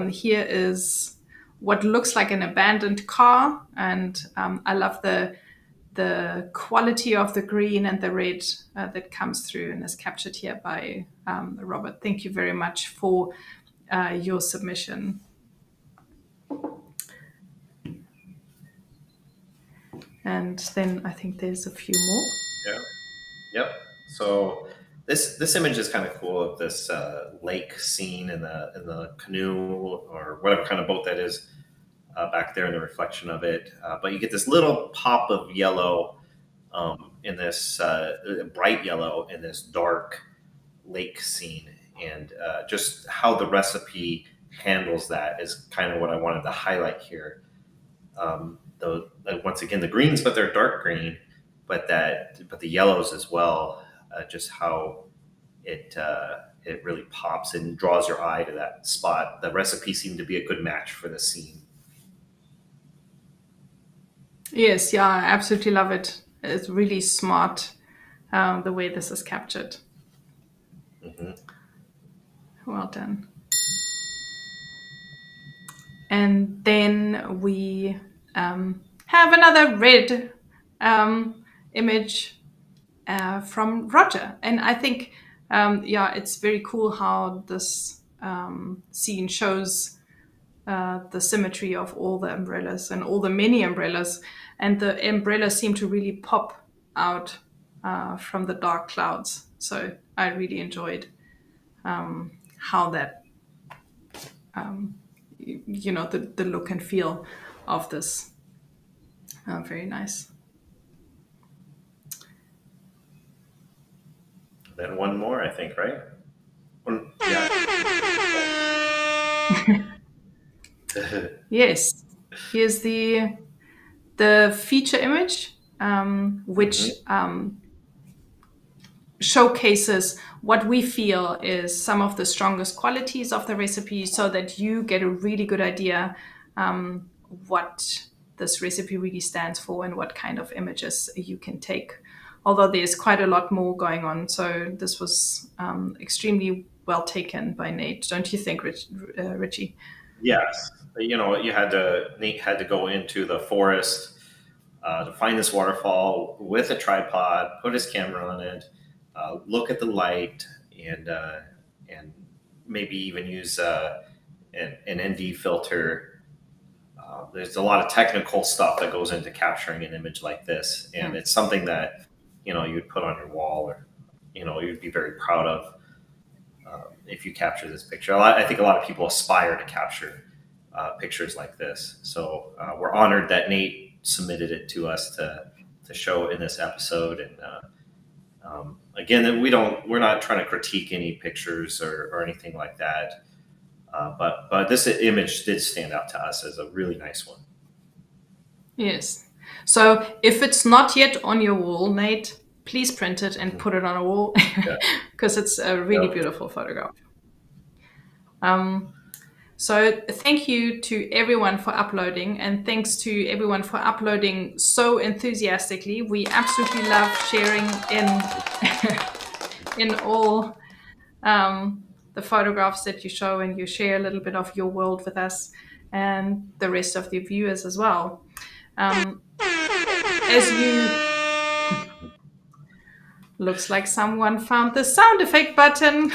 here is what looks like an abandoned car. And I love the quality of the green and the red that comes through and is captured here by Robert. Thank you very much for your submission. And then I think there's a few more. Yeah. Yep. So this image is kind of cool, of this lake scene in the canoe or whatever kind of boat that is back there, in the reflection of it. But you get this little pop of yellow in this bright yellow in this dark lake scene, and just how the recipe handles that is kind of what I wanted to highlight here. Once again, the greens, but they're dark green, but the yellows as well. Just how it really pops and draws your eye to that spot. The recipe seemed to be a good match for the scene. Yes, yeah, I absolutely love it. It's really smart the way this is captured. Mm-hmm. Well done. And then we have another red image from Roger. And I think, yeah, it's very cool how this scene shows the symmetry of all the umbrellas and all the many umbrellas. And the umbrellas seem to really pop out from the dark clouds. So I really enjoyed how that, you know, the look and feel of this. Very nice. Then one more, I think, right? Yeah. Yes. Here's the feature image, which showcases what we feel is some of the strongest qualities of the recipe, so that you get a really good idea what this recipe really stands for and what kind of images you can take. Although there's quite a lot more going on. So this was extremely well taken by Nate, don't you think, Ritchie? Yes. You know, Nate had to go into the forest to find this waterfall with a tripod, put his camera on it, look at the light, and maybe even use an ND filter. There's a lot of technical stuff that goes into capturing an image like this, and it's something that, you know, you'd put on your wall, or, you know, you'd be very proud of if you capture this picture. I think a lot of people aspire to capture pictures like this. So we're honored that Nate submitted it to us to show in this episode. And again, we're not trying to critique any pictures or anything like that. But this image did stand out to us as a really nice one. Yes. So if it's not yet on your wall, Nate, please print it and put it on a wall, because it's a really beautiful photograph. So thank you to everyone for uploading, and thanks to everyone for uploading so enthusiastically. We absolutely love sharing in all the photographs that you show, and you share a little bit of your world with us and the rest of the viewers as well. As you looks like someone found the sound effect button.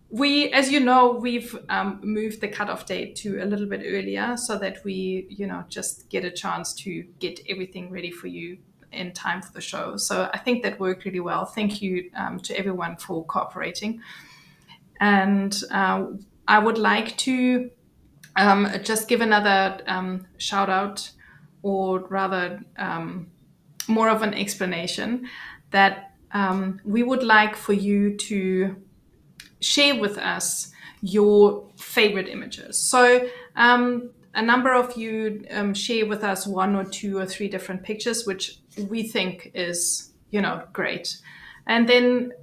We, as you know, we've moved the cutoff date to a little bit earlier so that we, just get a chance to get everything ready for you in time for the show. So I think that worked really well. Thank you to everyone for cooperating. And I would like to just give another shout out, or rather more of an explanation, that we would like for you to share with us your favorite images. So a number of you share with us 1 or 2 or 3 different pictures, which we think is, great. And then,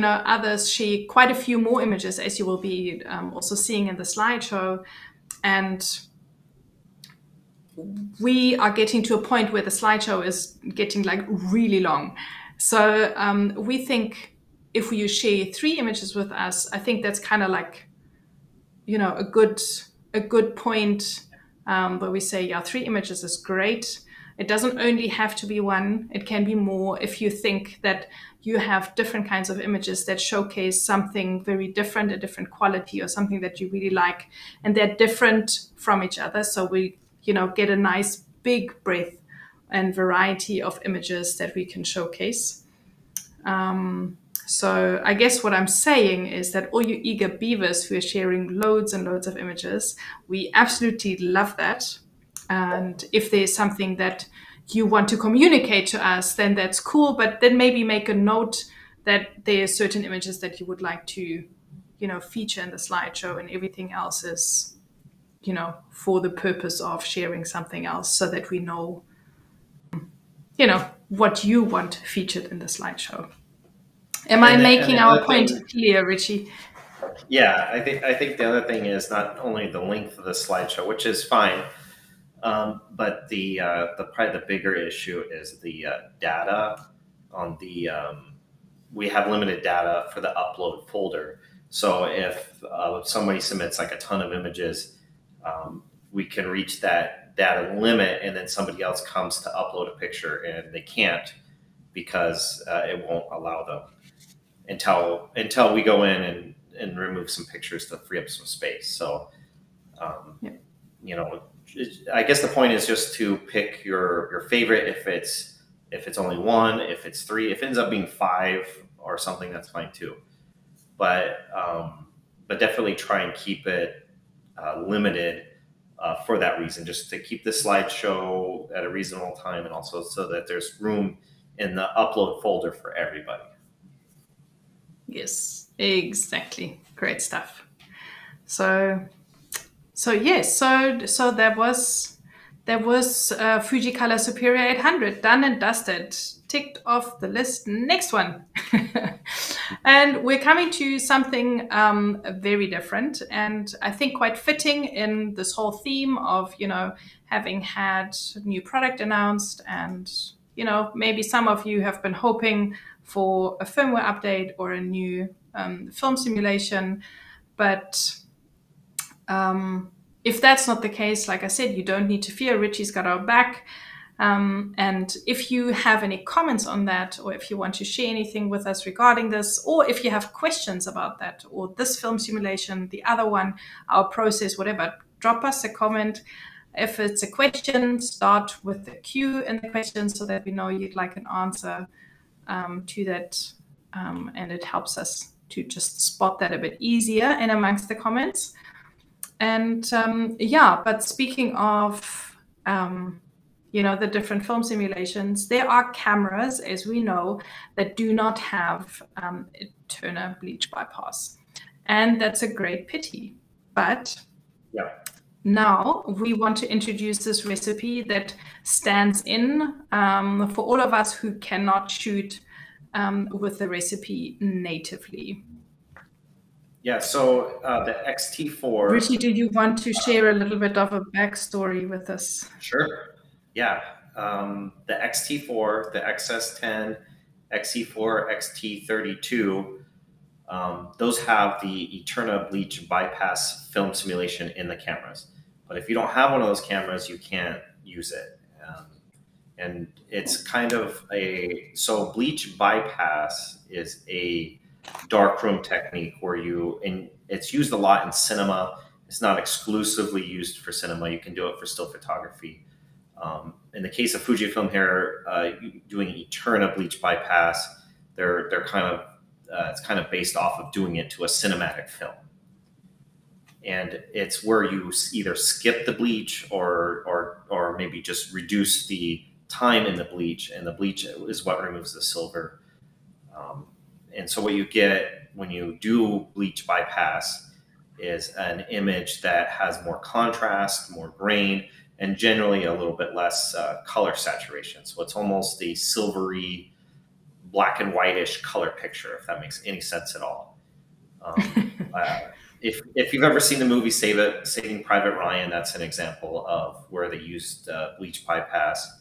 others share quite a few more images, as you will be also seeing in the slideshow. And we are getting to a point where the slideshow is getting like really long. So we think if you share 3 images with us, I think that's kind of like, a good point where we say, 3 images is great. It doesn't only have to be 1. It can be more if you think that you have different kinds of images that showcase something very different, a different quality, or something that you really like, and they're different from each other. So we, get a nice big breadth and variety of images that we can showcase. So I guess what I'm saying is that all you eager beavers who are sharing loads and loads of images, we absolutely love that. And if there's something that you want to communicate to us, then that's cool. But then maybe make a note that there are certain images that you would like to, feature in the slideshow, and everything else is, for the purpose of sharing something else, so that we know, what you want featured in the slideshow. Am I making our point clear, Ritchie? Yeah, I think the other thing is not only the length of the slideshow, which is fine, but probably the bigger issue is the data on the. We have limited data for the upload folder, so if somebody submits like a ton of images, we can reach that data limit, and then somebody else comes to upload a picture and they can't because it won't allow them until we go in and remove some pictures to free up some space. So, I guess the point is just to pick your favorite. If it's only 1, if it's 3, if it ends up being 5 or something, that's fine too. But definitely try and keep it limited for that reason, just to keep the slideshow at a reasonable time, and also so that there's room in the upload folder for everybody. Yes, exactly. Great stuff. So yes, so there was Fuji Color Superior 800 done and dusted, ticked off the list. Next one. And we're coming to something very different, and I think quite fitting in this whole theme of, having had new product announced, and, maybe some of you have been hoping for a firmware update or a new film simulation. But if that's not the case, like I said, you don't need to fear. Ritchie's got our back. And if you have any comments on that, or if you want to share anything with us regarding this, or if you have questions about that, or this film simulation, the other one, our process, whatever, drop us a comment. If it's a question, start with the Q in the question so that we know you'd like an answer to that. And it helps us to just spot that a bit easier in amongst the comments. And yeah, but speaking of, the different film simulations, there are cameras, as we know, that do not have Eterna Bleach Bypass. And that's a great pity. But Yeah. now we want to introduce this recipe that stands in for all of us who cannot shoot with the recipe natively. Yeah, so the XT4. Ritchie, do you want to share a little bit of a backstory with us? Sure. Yeah. The XT4, the XS10, XE4, XT32, those have the Eterna Bleach Bypass film simulation in the cameras. But if you don't have one of those cameras, you can't use it. And it's kind of so bleach bypass is a darkroom technique where it's used a lot in cinema. It's not exclusively used for cinema. You can do it for still photography. In the case of Fujifilm here, doing Eterna Bleach Bypass, they're kind of it's kind of based off of doing it to a cinematic film, and it's where you either skip the bleach or maybe just reduce the time in the bleach, and the bleach is what removes the silver. And so what you get when you do bleach bypass is an image that has more contrast, more grain, and generally a little bit less color saturation. So it's almost a silvery, black and whitish color picture, if that makes any sense at all. If you've ever seen the movie Saving Private Ryan, that's an example of where they used bleach bypass.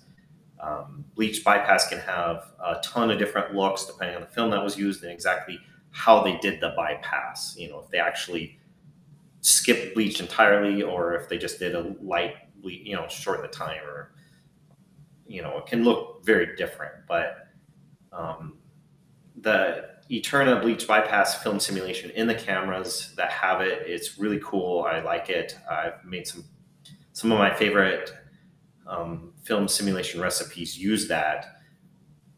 Bleach bypass can have a ton of different looks depending on the film that was used and exactly how they did the bypass. If they actually skipped bleach entirely, or if they just did a light bleach, shorten the time, or it can look very different. But the Eterna Bleach Bypass film simulation in the cameras that have it, it's really cool. I like it. I've made some of my favorite film simulation recipes use that.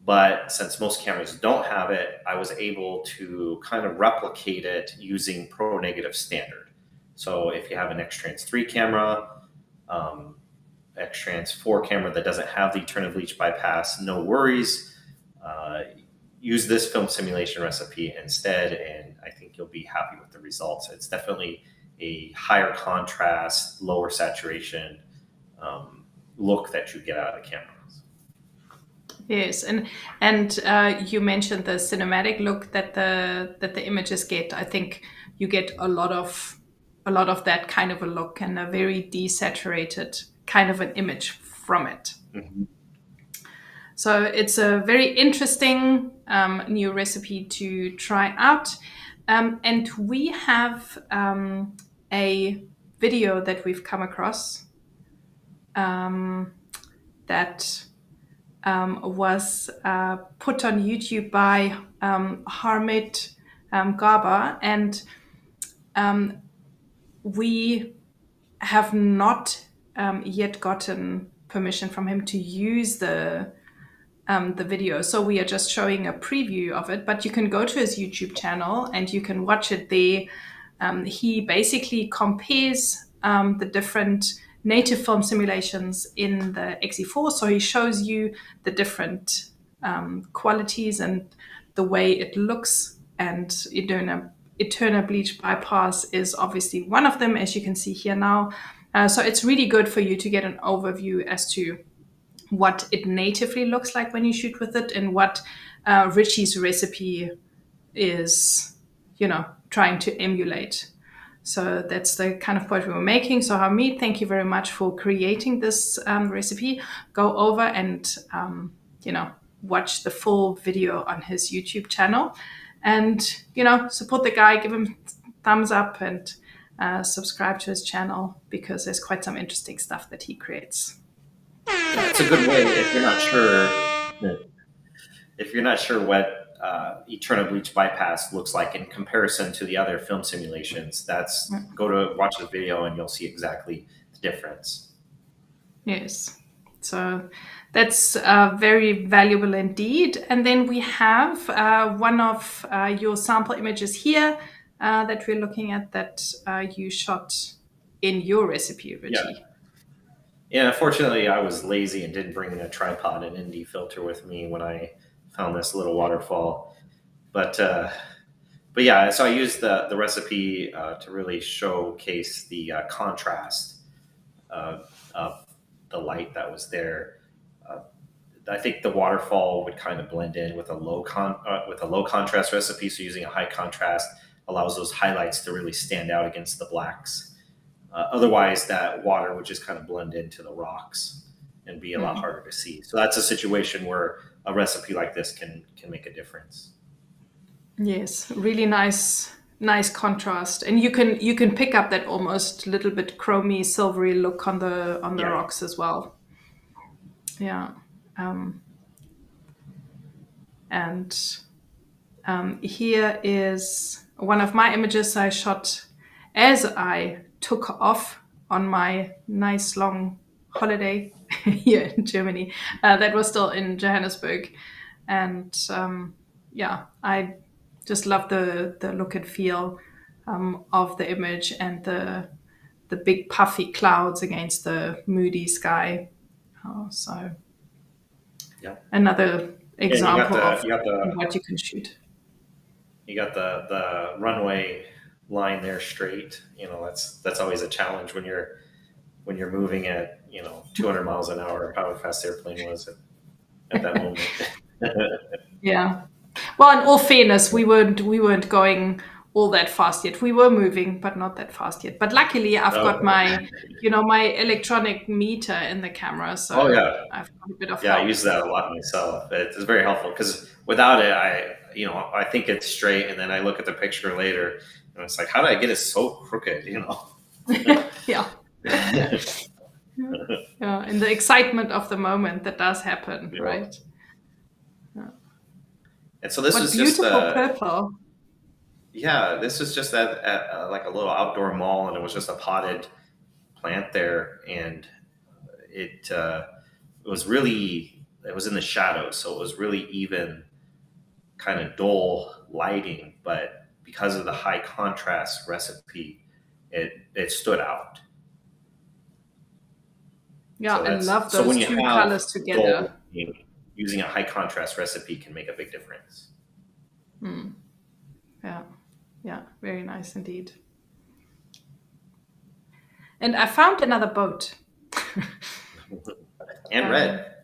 But since most cameras don't have it, I was able to kind of replicate it using Pro Negative Standard. So if you have an X-Trans 3 camera, X-Trans 4 camera that doesn't have the Eterna Bleach Bypass, no worries. Use this film simulation recipe instead, and I think you'll be happy with the results. It's definitely a higher contrast, lower saturation look that you get out of the cameras. Yes, and you mentioned the cinematic look that the images get. I think you get a lot of that kind of a look and a very desaturated kind of an image from it. Mm-hmm. So it's a very interesting new recipe to try out. And we have a video that we've come across that was put on YouTube by Harmit Garba, and we have not yet gotten permission from him to use the video. So we are just showing a preview of it, but you can go to his YouTube channel and you can watch it there. He basically compares the different native film simulations in the XE4. So he shows you the different qualities and the way it looks, and Eterna Bleach Bypass is obviously one of them, as you can see here now. So it's really good for you to get an overview as to what it natively looks like when you shoot with it, and what Ritchie's recipe is, trying to emulate. So that's the kind of point we were making. So Hamid, thank you very much for creating this recipe. Go over and, watch the full video on his YouTube channel, and, support the guy, give him thumbs up, and subscribe to his channel, because there's quite some interesting stuff that he creates. It's a good way if you're not sure what Eterna Bleach Bypass looks like in comparison to the other film simulations. Go to watch the video and you'll see exactly the difference. Yes, so that's very valuable indeed. And then we have one of your sample images here that we're looking at that you shot in your recipe, Ritchie. Yeah, unfortunately, I was lazy and didn't bring a tripod and ND filter with me when I found this little waterfall. But yeah, so I used the recipe to really showcase the contrast of the light that was there. I think the waterfall would kind of blend in with a low contrast recipe. So using a high contrast allows those highlights to really stand out against the blacks. Otherwise, that water would just kind of blend into the rocks and be a lot harder to see. So that's a situation where a recipe like this can make a difference. Yes, really nice contrast, and you can pick up that almost little bit chromy, silvery look on the rocks as well. Yeah, and here is one of my images I shot as I took off on my nice long holiday here in Germany. That was still in Johannesburg, and yeah, I just love the look and feel of the image and the big puffy clouds against the moody sky. So yeah, another example of what you can shoot. You got the runway line there straight. You know, that's always a challenge when you're moving at 200 miles an hour, however fast the airplane was at that moment. Yeah. Well, in all fairness, we weren't going all that fast yet. We were moving, but not that fast yet. But luckily, I've got my electronic meter in the camera, so I've got a bit of help. I use that a lot myself. It's very helpful because without it, I think it's straight, and then I look at the picture later, and it's like, how did I get it so crooked? Yeah. Yeah, in the excitement of the moment, that does happen, right? Yeah. And so this was beautiful purple. Yeah, this was just at like a little outdoor mall, and it was just a potted plant there, and it was in the shadows, so it was really even, kind of dull lighting, but because of the high contrast recipe, it stood out. Yeah, I love those two colors together. Using a high contrast recipe can make a big difference. Yeah, very nice indeed. And I found another boat. And red.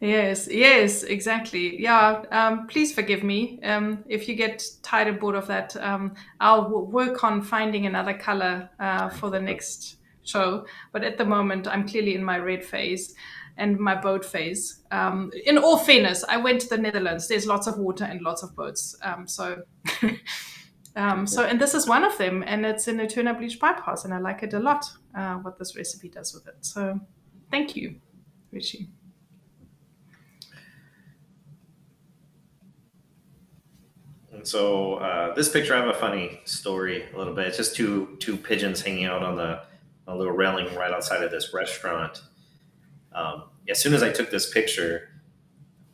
Yes, exactly. Yeah, please forgive me if you get tired and bored of that. I'll work on finding another color for the next show. But at the moment, I'm clearly in my red phase and my boat phase. In all fairness, I went to the Netherlands. There's lots of water and lots of boats. And this is one of them, and it's an Eterna Bleach Bypass, and I like it a lot, what this recipe does with it. So thank you, Ritchie. And so this picture, I have a funny story a little bit. It's just two pigeons hanging out on a little railing right outside of this restaurant. As soon as I took this picture,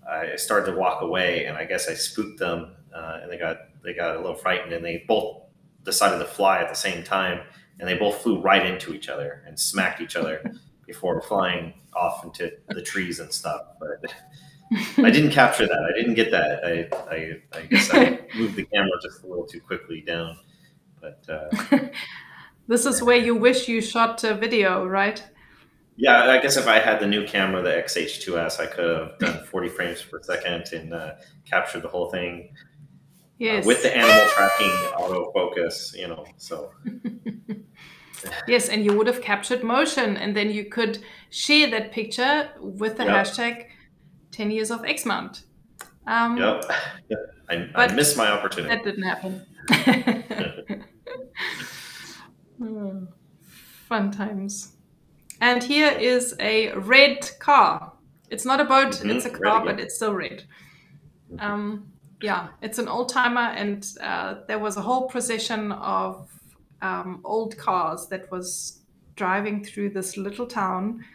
I started to walk away, and I guess I spooked them, and they got a little frightened, and they both decided to fly at the same time, and they both flew right into each other and smacked each other before flying off into the trees and stuff. But I didn't capture that. I didn't get that. I guess I moved the camera just a little too quickly down. But this is where you wish you shot a video, right? Yeah, I guess if I had the new camera, the XH2S, I could have done 40 frames per second and captured the whole thing. Yes. With the animal tracking autofocus, so. Yes, and you would have captured motion, and then you could share that picture with the hashtag 10 years of X-Mount. Yep. I missed my opportunity. That didn't happen. Fun times. And here is a red car. It's not a boat, it's a car, but it's still red. Yeah, it's an old timer, and there was a whole procession of old cars that was driving through this little town,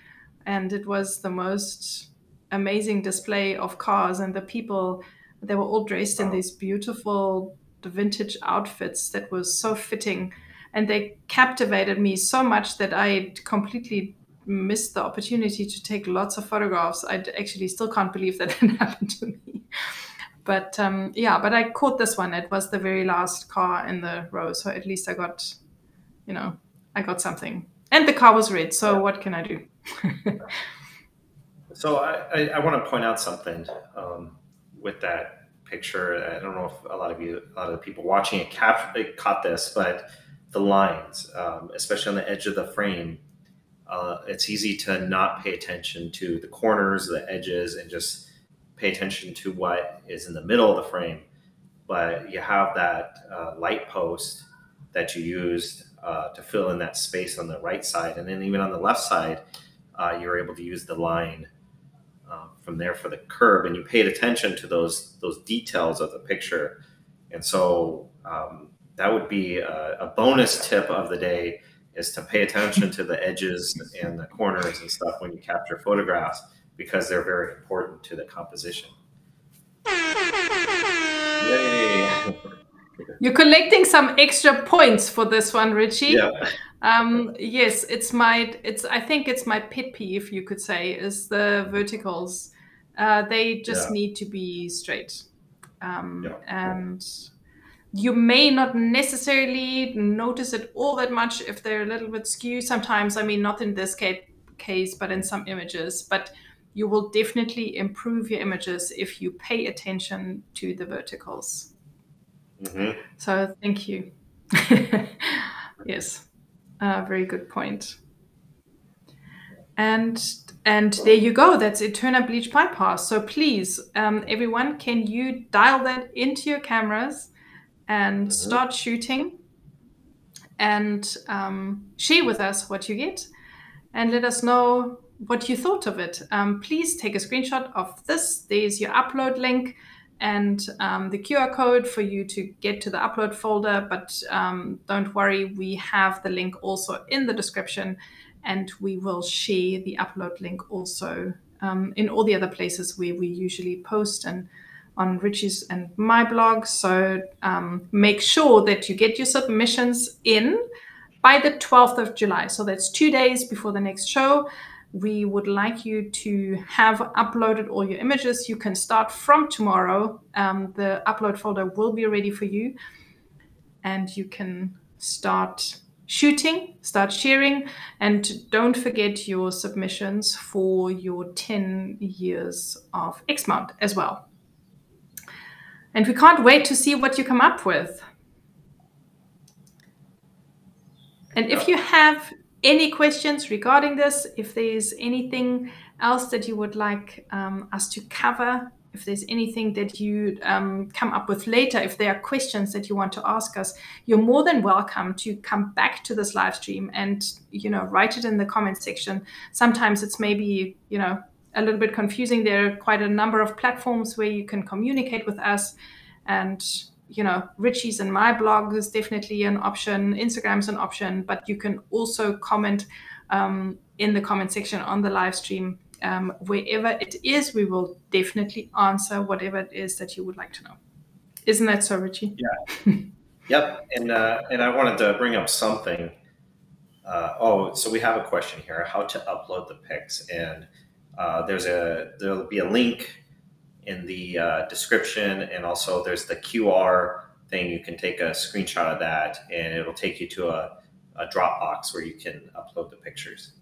and it was the most amazing display of cars, and the people, they were all dressed in these beautiful vintage outfits that was so fitting. and they captivated me so much that I completely missed the opportunity to take lots of photographs. I actually still can't believe that it happened to me. But yeah, but I caught this one. It was the very last car in the row, so at least I got, you know, I got something. And the car was red, so what can I do? So I want to point out something with that picture. I don't know if a lot of the people watching it caught this, but the lines, especially on the edge of the frame, it's easy to not pay attention to the corners, the edges, and just pay attention to what is in the middle of the frame. But you have that light post that you used to fill in that space on the right side, and then even on the left side, you're able to use the line from there for the curb, and you paid attention to those details of the picture. And so that would be a bonus tip of the day, is to pay attention to the edges and the corners and stuff when you capture photographs, because they're very important to the composition. Yay. You're collecting some extra points for this one, Ritchie. Yeah. Yes, I think it's my pet peeve, you could say, is the verticals. They just need to be straight. And you may not necessarily notice it all that much if they're a little bit skew sometimes. I mean, not in this case, but in some images. But you will definitely improve your images if you pay attention to the verticals. Mm-hmm. So thank you. Yes, very good point. And there you go. That's Eterna Bleach Bypass. So please, everyone, can you dial that into your cameras and start shooting, and share with us what you get, and let us know what you thought of it. Please take a screenshot of this. There's your upload link and the QR code for you to get to the upload folder. But don't worry, we have the link also in the description, and we will share the upload link also in all the other places where we usually post, and on Ritchie's and my blog. So make sure that you get your submissions in by the 12th of July. So that's 2 days before the next show. We would like you to have uploaded all your images. You can start from tomorrow. The upload folder will be ready for you, and you can start shooting, start sharing, and don't forget your submissions for your 10 years of X-mount as well. And we can't wait to see what you come up with. And if you have any questions regarding this, if there's anything else that you would like us to cover, if there's anything that you come up with later, if there are questions that you want to ask us, you're more than welcome to come back to this live stream and, write it in the comment section. Sometimes it's maybe, a little bit confusing. There are quite a number of platforms where you can communicate with us, and Ritchie's and my blog is definitely an option. Instagram's an option, but you can also comment in the comment section on the live stream. Wherever it is, we will definitely answer whatever it is that you would like to know. Isn't that so, Ritchie? Yeah. Yep. And I wanted to bring up something. So we have a question here: how to upload the pics, and there'll be a link in the description, and also there's the QR thing. You can take a screenshot of that, and it'll take you to a Dropbox where you can upload the pictures.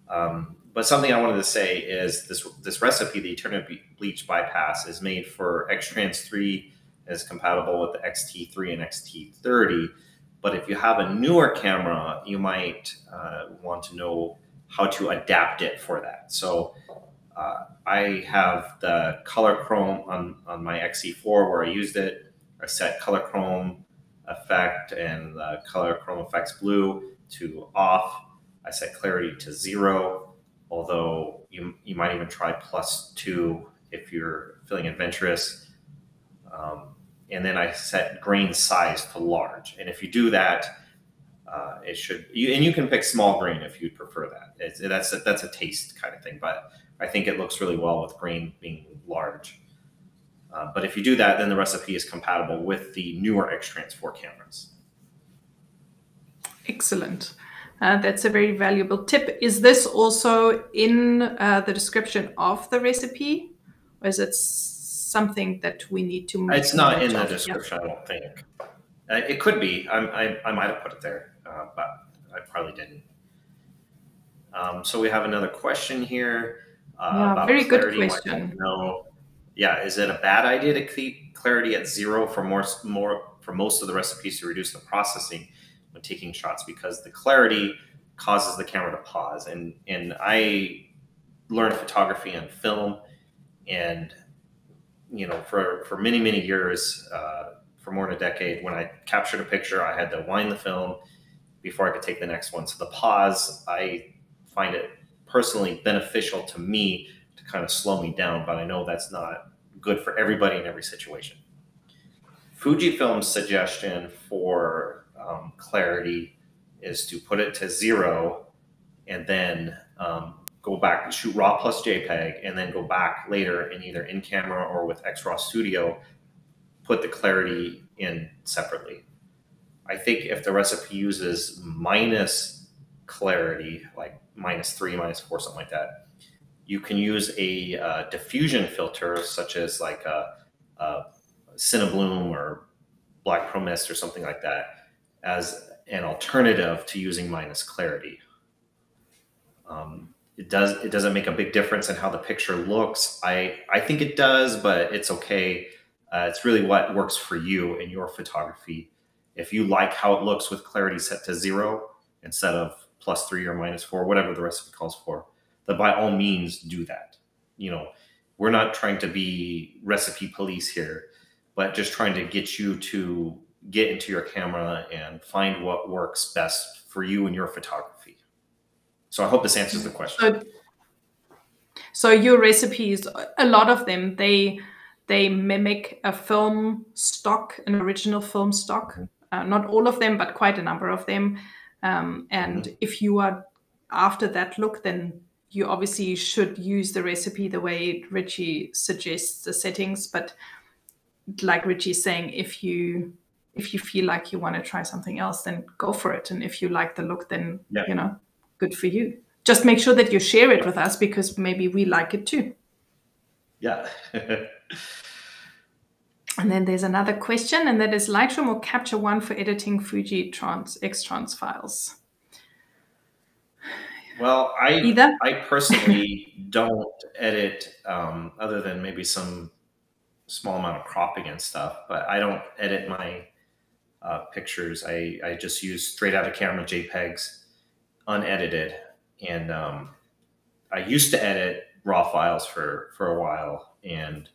But something I wanted to say is this recipe, the Eterna Bleach Bypass, is made for X-Trans 3, and is compatible with the XT3 and XT30. But if you have a newer camera, you might want to know how to adapt it for that. So I have the color chrome on my XE4 where I used it. I set color chrome effect and color chrome effects blue to off. I set clarity to 0, although you might even try +2 if you're feeling adventurous. And then I set grain size to large. And if you do that, and you can pick small grain if you prefer that. That's a taste kind of thing, but I think it looks really well with grain being large. But if you do that, then the recipe is compatible with the newer X-Trans 4 cameras. Excellent. That's a very valuable tip. Is this also in the description of the recipe, or is it something that we need to make It's not in the of? description, I don't think. It could be. I might have put it there, but I probably didn't. So we have another question here about very good clarity. question. Yeah, is it a bad idea to keep clarity at 0 for most of the recipes to reduce the processing when taking shots, because the clarity causes the camera to pause? And I learned photography and film, and for many years, for more than a decade, when I captured a picture, I had to wind the film before I could take the next one. So the pause, I find it personally beneficial to me to kind of slow me down, but I know that's not good for everybody in every situation. Fujifilm's suggestion for clarity is to put it to 0 and then go back and shoot RAW plus JPEG, and then go back later and either in camera or with XRAW Studio, put the clarity in separately. I think if the recipe uses minus clarity, like -3, -4, something like that, you can use a diffusion filter, such as like a Cinebloom or Black Pro Mist or something like that, as an alternative to using minus clarity. It doesn't make a big difference in how the picture looks. I think it does, but it's okay. It's really what works for you in your photography. If you like how it looks with clarity set to 0 instead of +3 or -4, whatever the recipe calls for, then by all means do that. We're not trying to be recipe police here, but just trying to get you to get into your camera and find what works best for you and your photography. So I hope this answers the question. So your recipes, a lot of them, they mimic a film stock, an original film stock. Not all of them, but quite a number of them. And if you are after that look, then you obviously should use the recipe the way Ritchie suggests the settings. But like Ritchie's saying, if you feel like you want to try something else, then go for it. And if you like the look, then good for you. Just make sure that you share it with us, because maybe we like it too. Yeah. And then there's another question, and that is Lightroom or Capture One for editing Fuji X-Trans files? Well, Either? I personally don't edit, other than maybe some small amount of cropping and stuff, but I don't edit my pictures. I just use straight out of camera JPEGs, unedited. And I used to edit RAW files for a while, and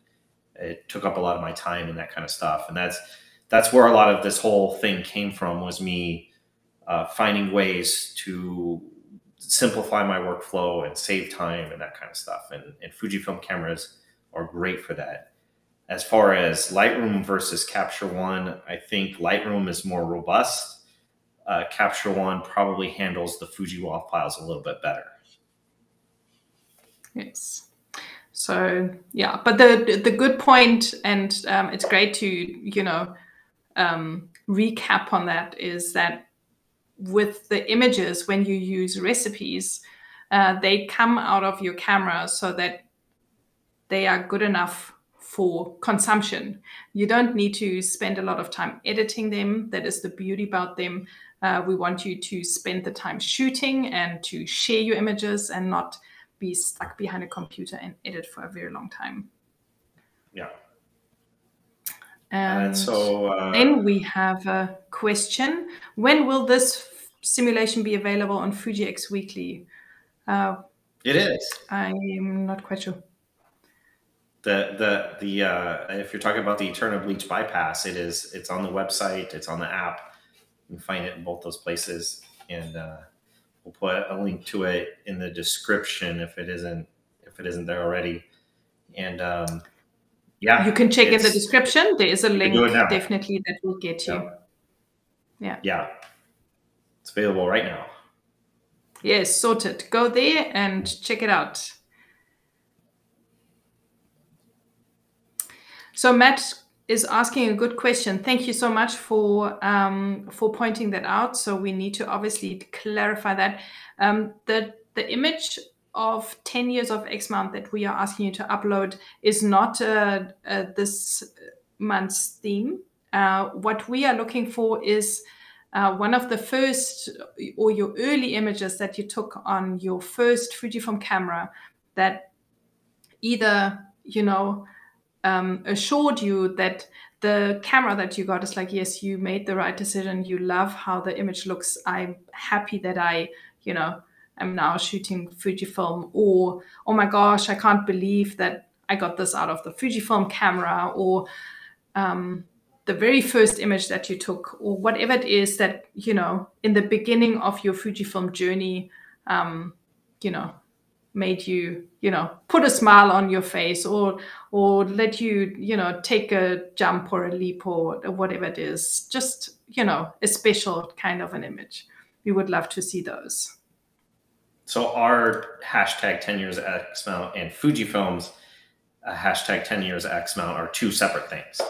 it took up a lot of my time and that kind of stuff. And that's where a lot of this whole thing came from, was me finding ways to simplify my workflow and save time and that kind of stuff. And Fujifilm cameras are great for that. As far as Lightroom versus Capture One, I think Lightroom is more robust. Capture One probably handles the Fuji RAW files a little bit better. Yes. So yeah, but the good point, and it's great to recap on that, is that with the images, when you use recipes, they come out of your camera so that they are good enough for consumption. You don't need to spend a lot of time editing them. That is the beauty about them. We want you to spend the time shooting and to share your images, and not be stuck behind a computer and edit for a very long time. Yeah. And so then we have a question. When will this simulation be available on Fuji X Weekly? It is. I'm not quite sure. If you're talking about the Eterna Bleach Bypass, it's on the website, it's on the app. You can find it in both those places, and we'll put a link to it in the description if it isn't there already. And yeah, you can check in the description. There is a link definitely that will get you. Yeah, it's available right now. Yes, sorted. Go there and check it out. So Matt is asking a good question. Thank you so much for pointing that out. So we need to obviously clarify that. The image of 10 years of X-Mount that we are asking you to upload is not this month's theme. What we are looking for is one of the first or your early images that you took on your first Fujifilm camera that either, assured you that the camera that you got is like, yes, you made the right decision. You love how the image looks. I'm happy that I, am now shooting Fujifilm, or, oh my gosh, I can't believe that I got this out of the Fujifilm camera, or the very first image that you took, or whatever it is that, in the beginning of your Fujifilm journey, made you, put a smile on your face, or let you, take a jump or a leap or whatever it is. Just, a special kind of an image. We would love to see those. So our hashtag 10 years X-Mount and Fujifilm's hashtag 10 years X-Mount are two separate things.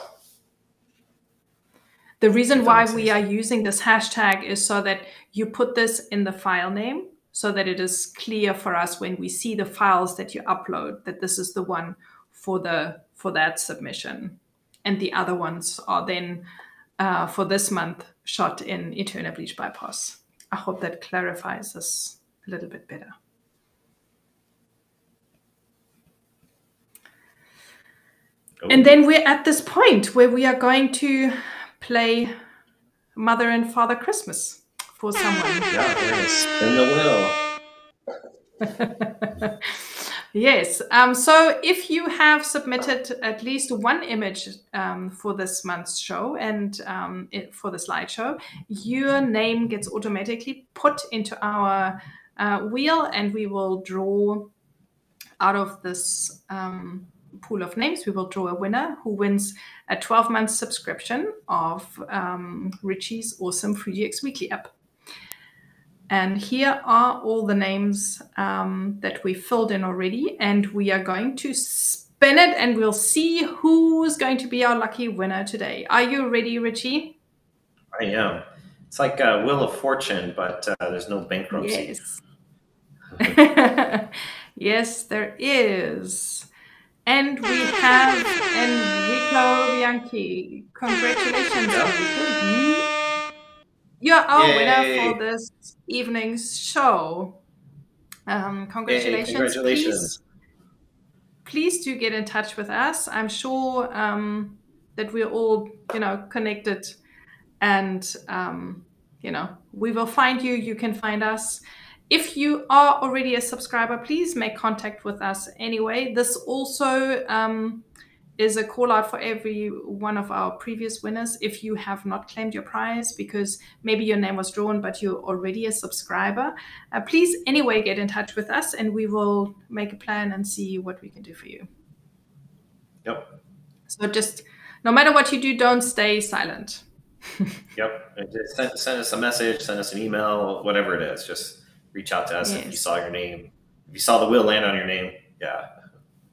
The reason why we are using this hashtag is so that you put this in the file name, so that it is clear for us when we see the files that you upload that this is the one for that submission, and the other ones are then for this month shot in Eterna Bleach Bypass. I hope that clarifies this a little bit better. Oh. And then we're at this point where we are going to play Mother and Father Christmas for someone. Yeah, we're gonna spin the wheel. Yes. So if you have submitted at least one image for this month's show and for the slideshow, your name gets automatically put into our wheel, and we will draw out of this pool of names. We will draw a winner who wins a 12-month subscription of Ritchie's awesome Fuji X Weekly app. And here are all the names that we filled in already, and we are going to spin it, and we'll see who is going to be our lucky winner today. Are you ready, Ritchie? I am. It's like a Wheel of Fortune, but there's no bankruptcy. Yes. Yes, there is. And we have Enrico Bianchi. Congratulations, Enrico. You're our winner for this evening's show. Congratulations. Yay, congratulations. Please do get in touch with us. I'm sure that we're all, connected, and, we will find you. You can find us. If you are already a subscriber, please make contact with us anyway. This also is a call out for every one of our previous winners. If you have not claimed your prize because maybe your name was drawn, but you're already a subscriber, please anyway get in touch with us, and we will make a plan and see what we can do for you. Yep. So just, no matter what you do, don't stay silent. Yep. Send us a message, send us an email, whatever it is. Just reach out to us if you saw your name. If you saw the wheel land on your name, yeah.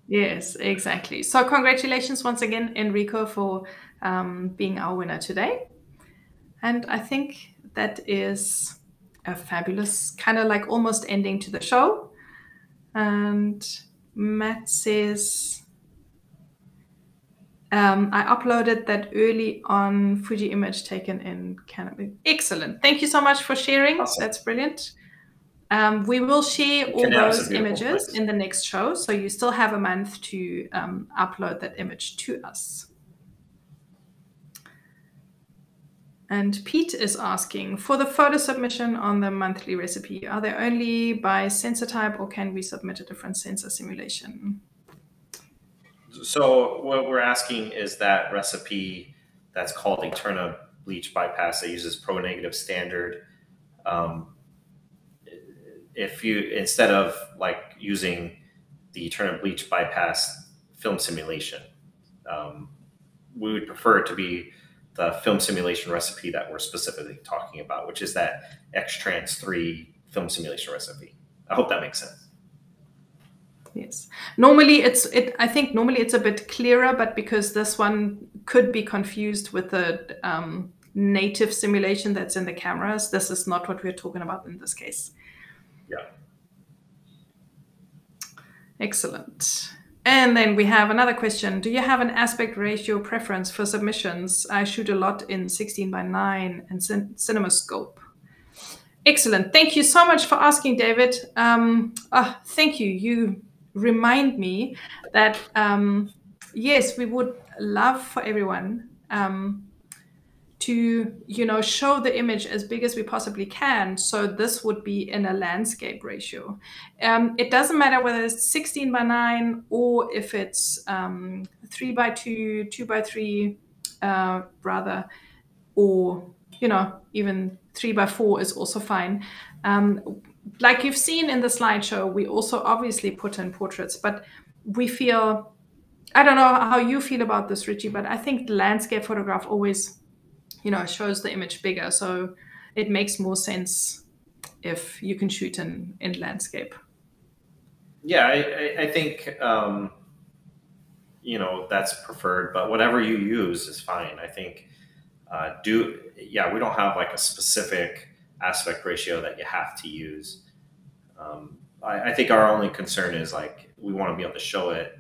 Yes, exactly. So congratulations once again, Enrico, for being our winner today. And I think that is a fabulous kind of like almost ending to the show. And Matt says, I uploaded that early on Fuji image taken in Canada. Excellent. Thank you so much for sharing. Awesome. That's brilliant. We will share all those images in the next show, so you still have a month to upload that image to us. And Pete is asking, for the photo submission on the monthly recipe, are they only by sensor type, or can we submit a different sensor simulation? So what we're asking is that recipe that's called Eterna Bleach Bypass that uses pro-negative standard. If you, instead of like using the Eterna Bleach Bypass film simulation, we would prefer it to be the film simulation recipe that we're specifically talking about, which is that X-Trans 3 film simulation recipe. I hope that makes sense. Yes. Normally I think normally it's a bit clearer, but because this one could be confused with the native simulation that's in the cameras, this is not what we're talking about in this case. Yeah. Excellent. And then we have another question. Do you have an aspect ratio preference for submissions? I shoot a lot in 16:9 and CinemaScope. Excellent. Thank you so much for asking, David. Thank you. You remind me that, yes, we would love for everyone to, show the image as big as we possibly can. So this would be in a landscape ratio. It doesn't matter whether it's 16:9 or if it's 3:2, 2:3, rather, or, even 3:4 is also fine. Like you've seen in the slideshow, we also obviously put in portraits, but we feel, I don't know how you feel about this, Ritchie, but I think the landscape photograph always, shows the image bigger. So it makes more sense if you can shoot in landscape. Yeah, I think, that's preferred, but whatever you use is fine. I think, we don't have like a specific aspect ratio that you have to use. I think our only concern is like, we want to be able to show it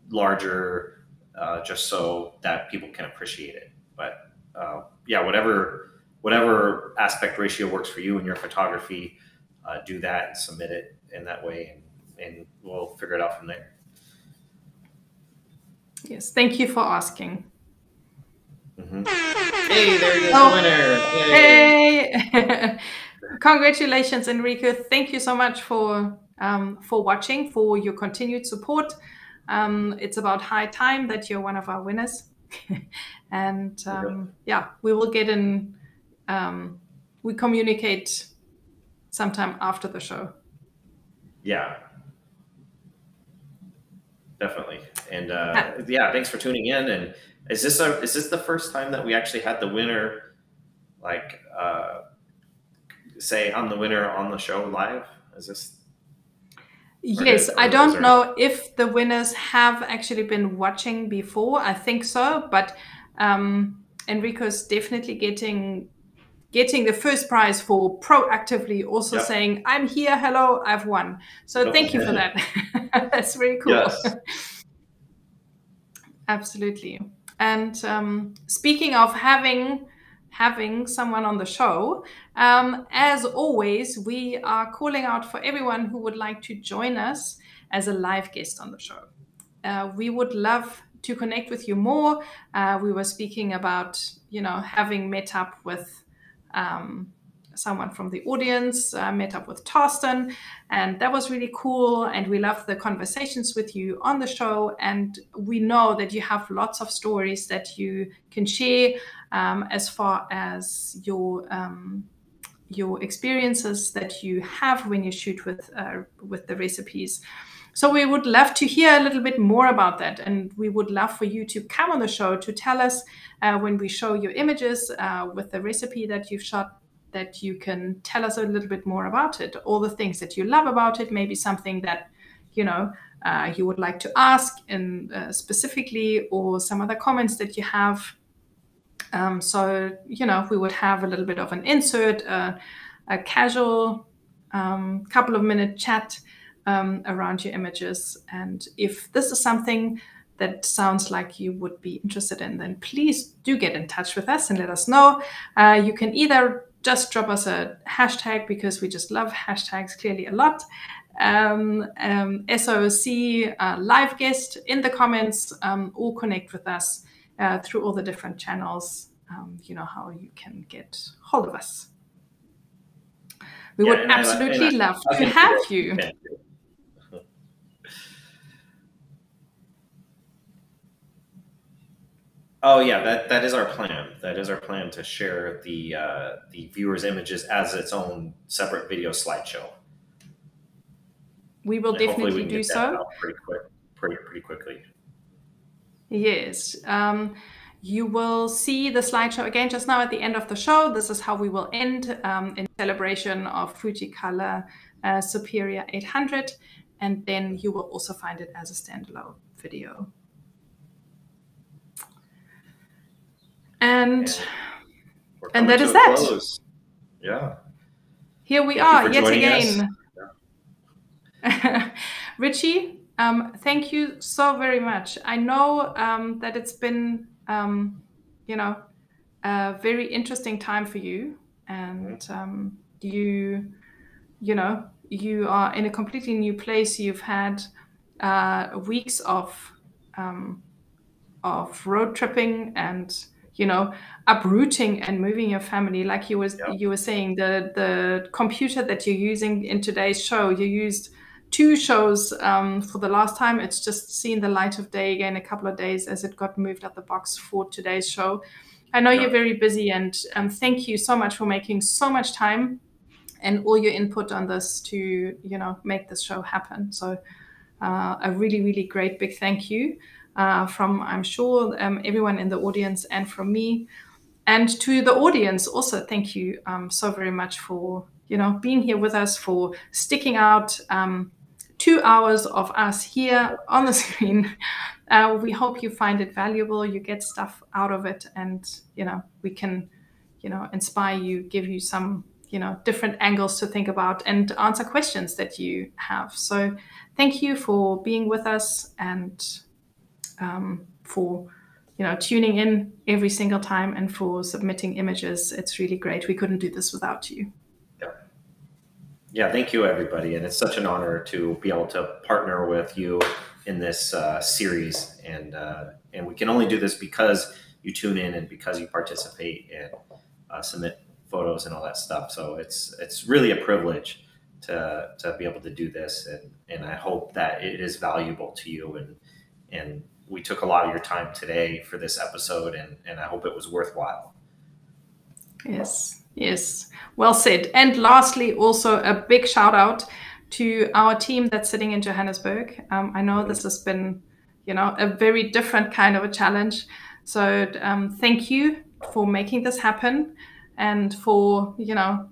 larger, just so that people can appreciate it. But whatever aspect ratio works for you in your photography, do that and submit it in that way, and we'll figure it out from there. Yes, thank you for asking. Mm-hmm. Hey, there you go, winner! Hey! Congratulations, Enrico. Thank you so much for watching, for your continued support. It's about high time that you're one of our winners. And we will get in, we communicate sometime after the show. Yeah, definitely. And thanks for tuning in. And is this the first time that we actually had the winner, like, say I'm the winner on the show live? Is this? Yes, I don't know if the winners have actually been watching before. I think so, but Enrico's definitely getting the first prize for proactively also saying, I'm here, hello, I've won. So thank you for that. That's very cool. Yes. Absolutely. And speaking of having someone on the show, as always, we are calling out for everyone who would like to join us as a live guest on the show. We would love to connect with you more. We were speaking about, having met up with someone from the audience, met up with Torsten, and that was really cool. And we love the conversations with you on the show. And we know that you have lots of stories that you can share as far as your experiences that you have when you shoot with the recipes. So we would love to hear a little bit more about that. And we would love for you to come on the show to tell us when we show your images with the recipe that you've shot, that you can tell us a little bit more about it, all the things that you love about it, maybe something that, you would like to ask in specifically, or some other comments that you have. So, we would have a little bit of an insert, a casual couple of minute chat around your images. And if this is something that sounds like you would be interested in, then please do get in touch with us and let us know. You can either just drop us a hashtag, because we just love hashtags clearly a lot. SOOC live guest in the comments, or connect with us through all the different channels. You know how you can get hold of us. We would absolutely love to have you. Oh yeah, that is our plan. That is our plan, to share the viewers' images as its own separate video slideshow. We will definitely do so. Pretty quickly. Yes. You will see the slideshow again just now at the end of the show. This is how we will end in celebration of Fuji Color Superior 800. and then you will also find it as a standalone video. And that is that. Close. Yeah. Here we are yet again. Yeah. Richie, thank you so very much. I know that it's been, you know, a very interesting time for you, and you know, you are in a completely new place. You've had weeks of road tripping and, you know, uprooting and moving your family. Like you were saying, the computer that you're using in today's show, you used 2 shows for the last time. It's just seen the light of day again a couple of days as it got moved out the box for today's show. I know you're very busy, and thank you so much for making so much time and all your input on this to, you know, make this show happen. So a really, really great big thank you from, I'm sure, everyone in the audience, and from me. And to the audience also, thank you so very much for, you know, being here with us, for sticking out 2 hours of us here on the screen. We hope you find it valuable, you get stuff out of it, and, you know, we can, you know, inspire you, give you some, you know, different angles to think about and answer questions that you have. So thank you for being with us, and for, you know, tuning in every single time, and for submitting images. It's really great. We couldn't do this without you. Yeah, thank you, everybody. And it's such an honor to be able to partner with you in this series. And we can only do this because you tune in and because you participate and submit photos and all that stuff. So it's really a privilege to be able to do this. And I hope that it is valuable to you. And we took a lot of your time today for this episode, and I hope it was worthwhile. Yes, well said. And lastly, also a big shout out to our team that's sitting in Johannesburg. I know this has been, you know, a very different kind of a challenge. So thank you for making this happen, and for, you know,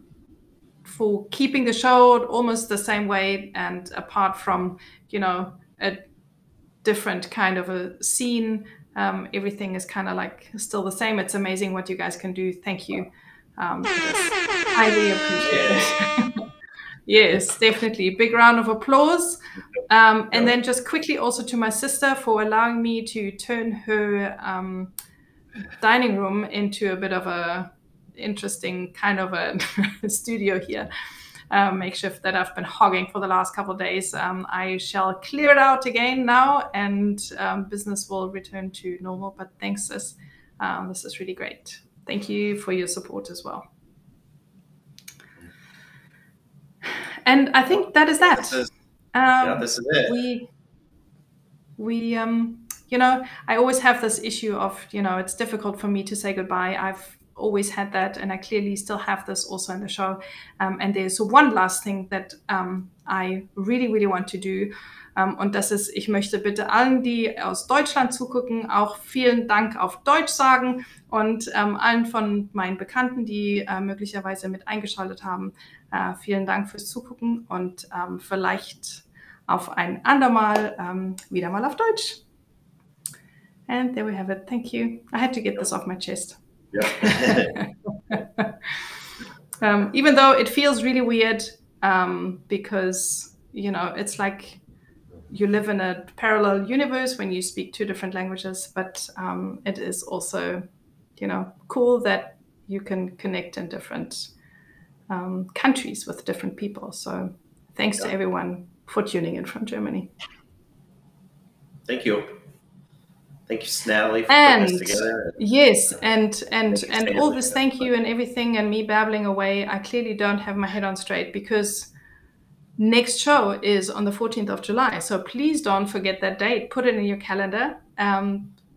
for keeping the show almost the same way, and apart from, you know, a different kind of a scene, everything is kind of like still the same. It's amazing what you guys can do. Thank you. Highly appreciate it. Yes, definitely. Big round of applause. And then just quickly also to my sister for allowing me to turn her dining room into a bit of a interesting kind of a studio here. Makeshift that I've been hogging for the last couple of days. I shall clear it out again now, and business will return to normal. But thanks, sis. This is really great. Thank you for your support as well. And I think that is that. This is it. We you know, I always have this issue of, you know, it's difficult for me to say goodbye. I've always had that, and I clearly still have this also in the show. And there's one last thing that I really, really want to do. Und das ist, ich möchte bitte allen, die aus Deutschland zugucken, auch vielen Dank auf Deutsch sagen, und allen von meinen Bekannten, die möglicherweise mit eingeschaltet haben, vielen Dank fürs Zugucken, und vielleicht auf ein andermal wieder mal auf Deutsch. And there we have it. Thank you. I had to get this off my chest. Yeah. Even though it feels really weird, because, you know, it's like you live in a parallel universe when you speak 2 different languages, but it is also, you know, cool that you can connect in different countries with different people. So thanks to everyone for tuning in from Germany. Thank you. Thank you, Nathalie, for putting this together. Yes, and all this thank you and everything, and me babbling away, I clearly don't have my head on straight, because next show is on the 14th of July. So please don't forget that date. Put it in your calendar,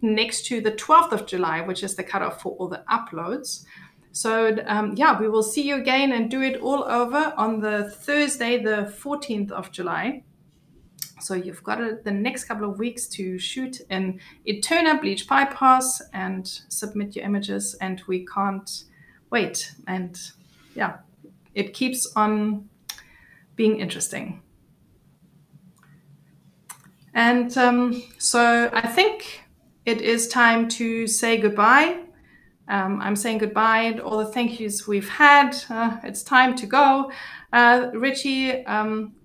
next to the 12th of July, which is the cutoff for all the uploads. So yeah, we will see you again and do it all over on the Thursday, the 14th of July. So you've got the next couple of weeks to shoot an Eterna Bleach Bypass and submit your images, and we can't wait. And yeah, it keeps on being interesting. And so I think it is time to say goodbye. I'm saying goodbye and all the thank yous we've had. It's time to go. Ritchie,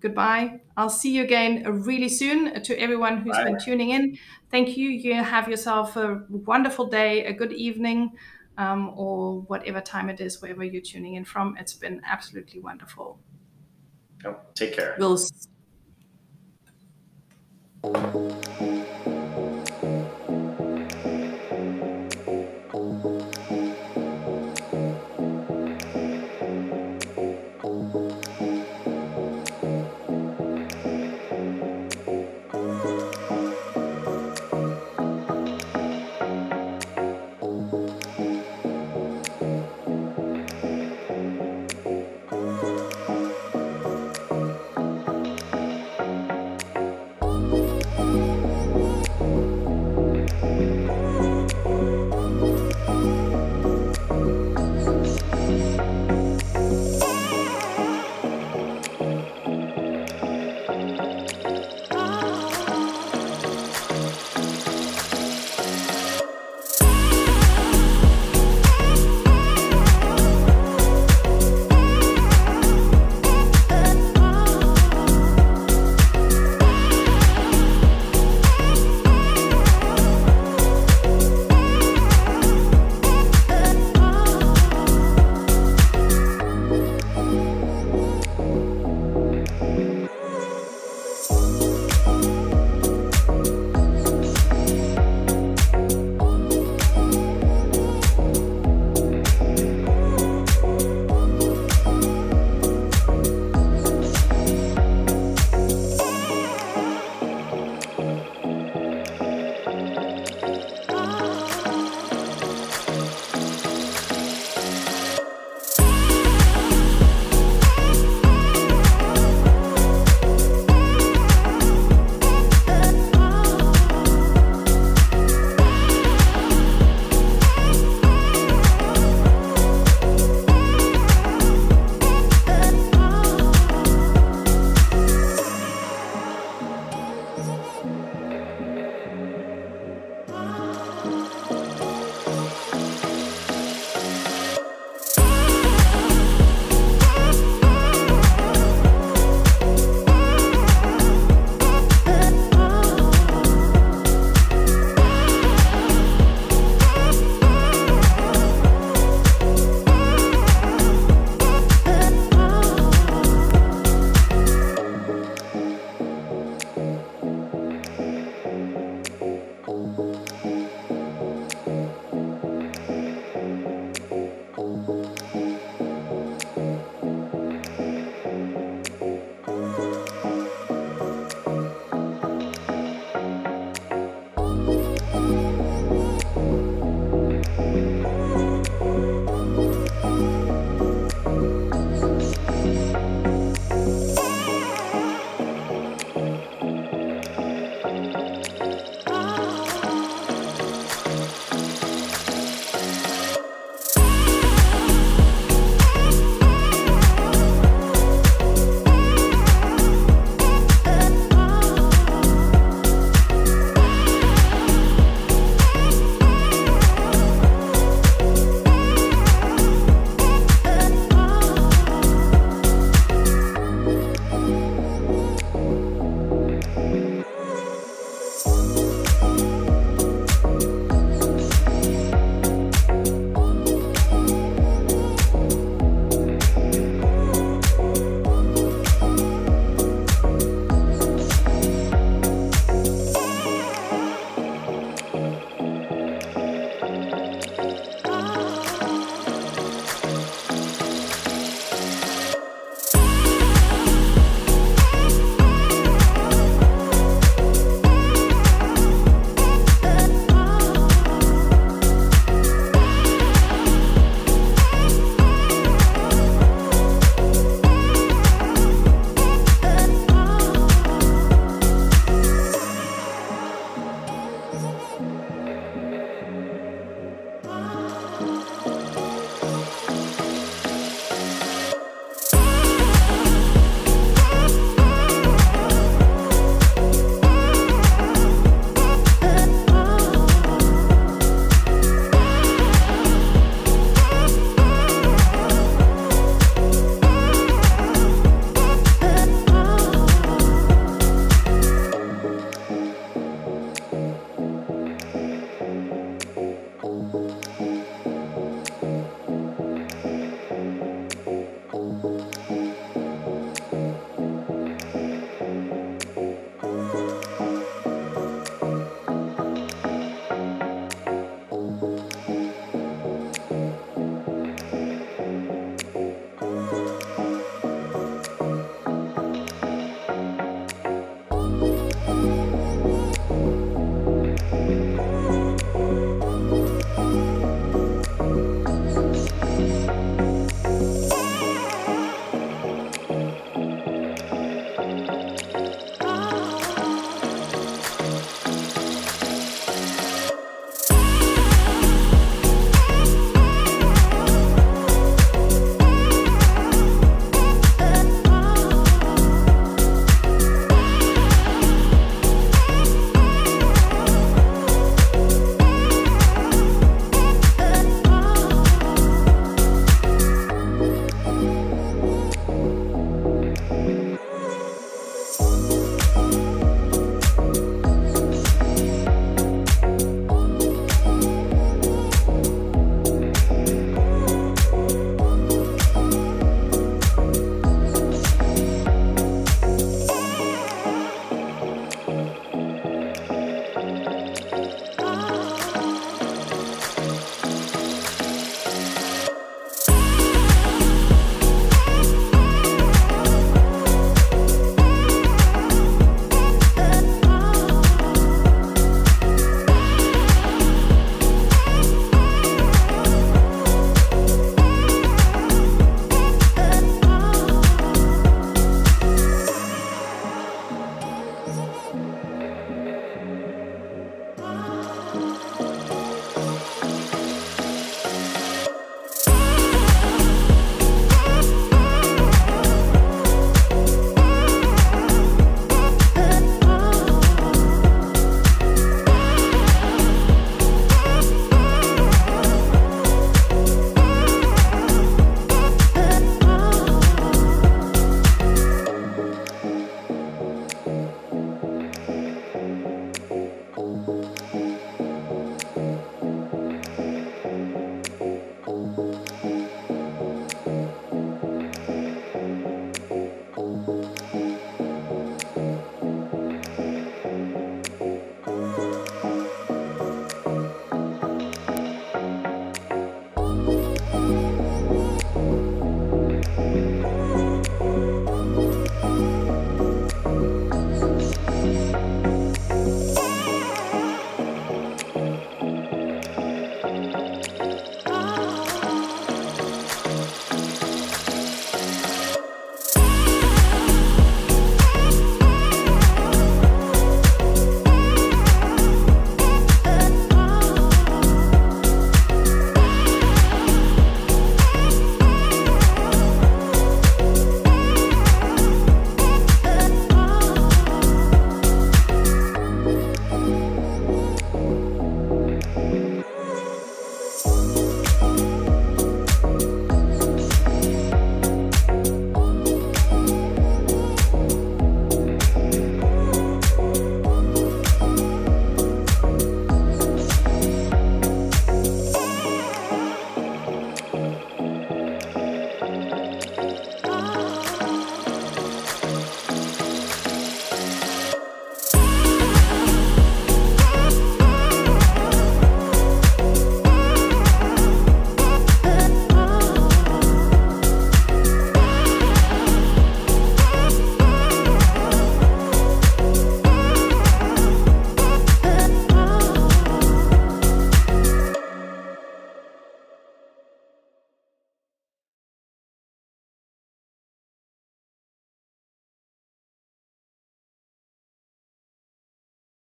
goodbye. I'll see you again really soon. To everyone who's been tuning in, thank you. You have yourself a wonderful day, a good evening, or whatever time it is, wherever you're tuning in from. It's been absolutely wonderful. Oh, take care. We'll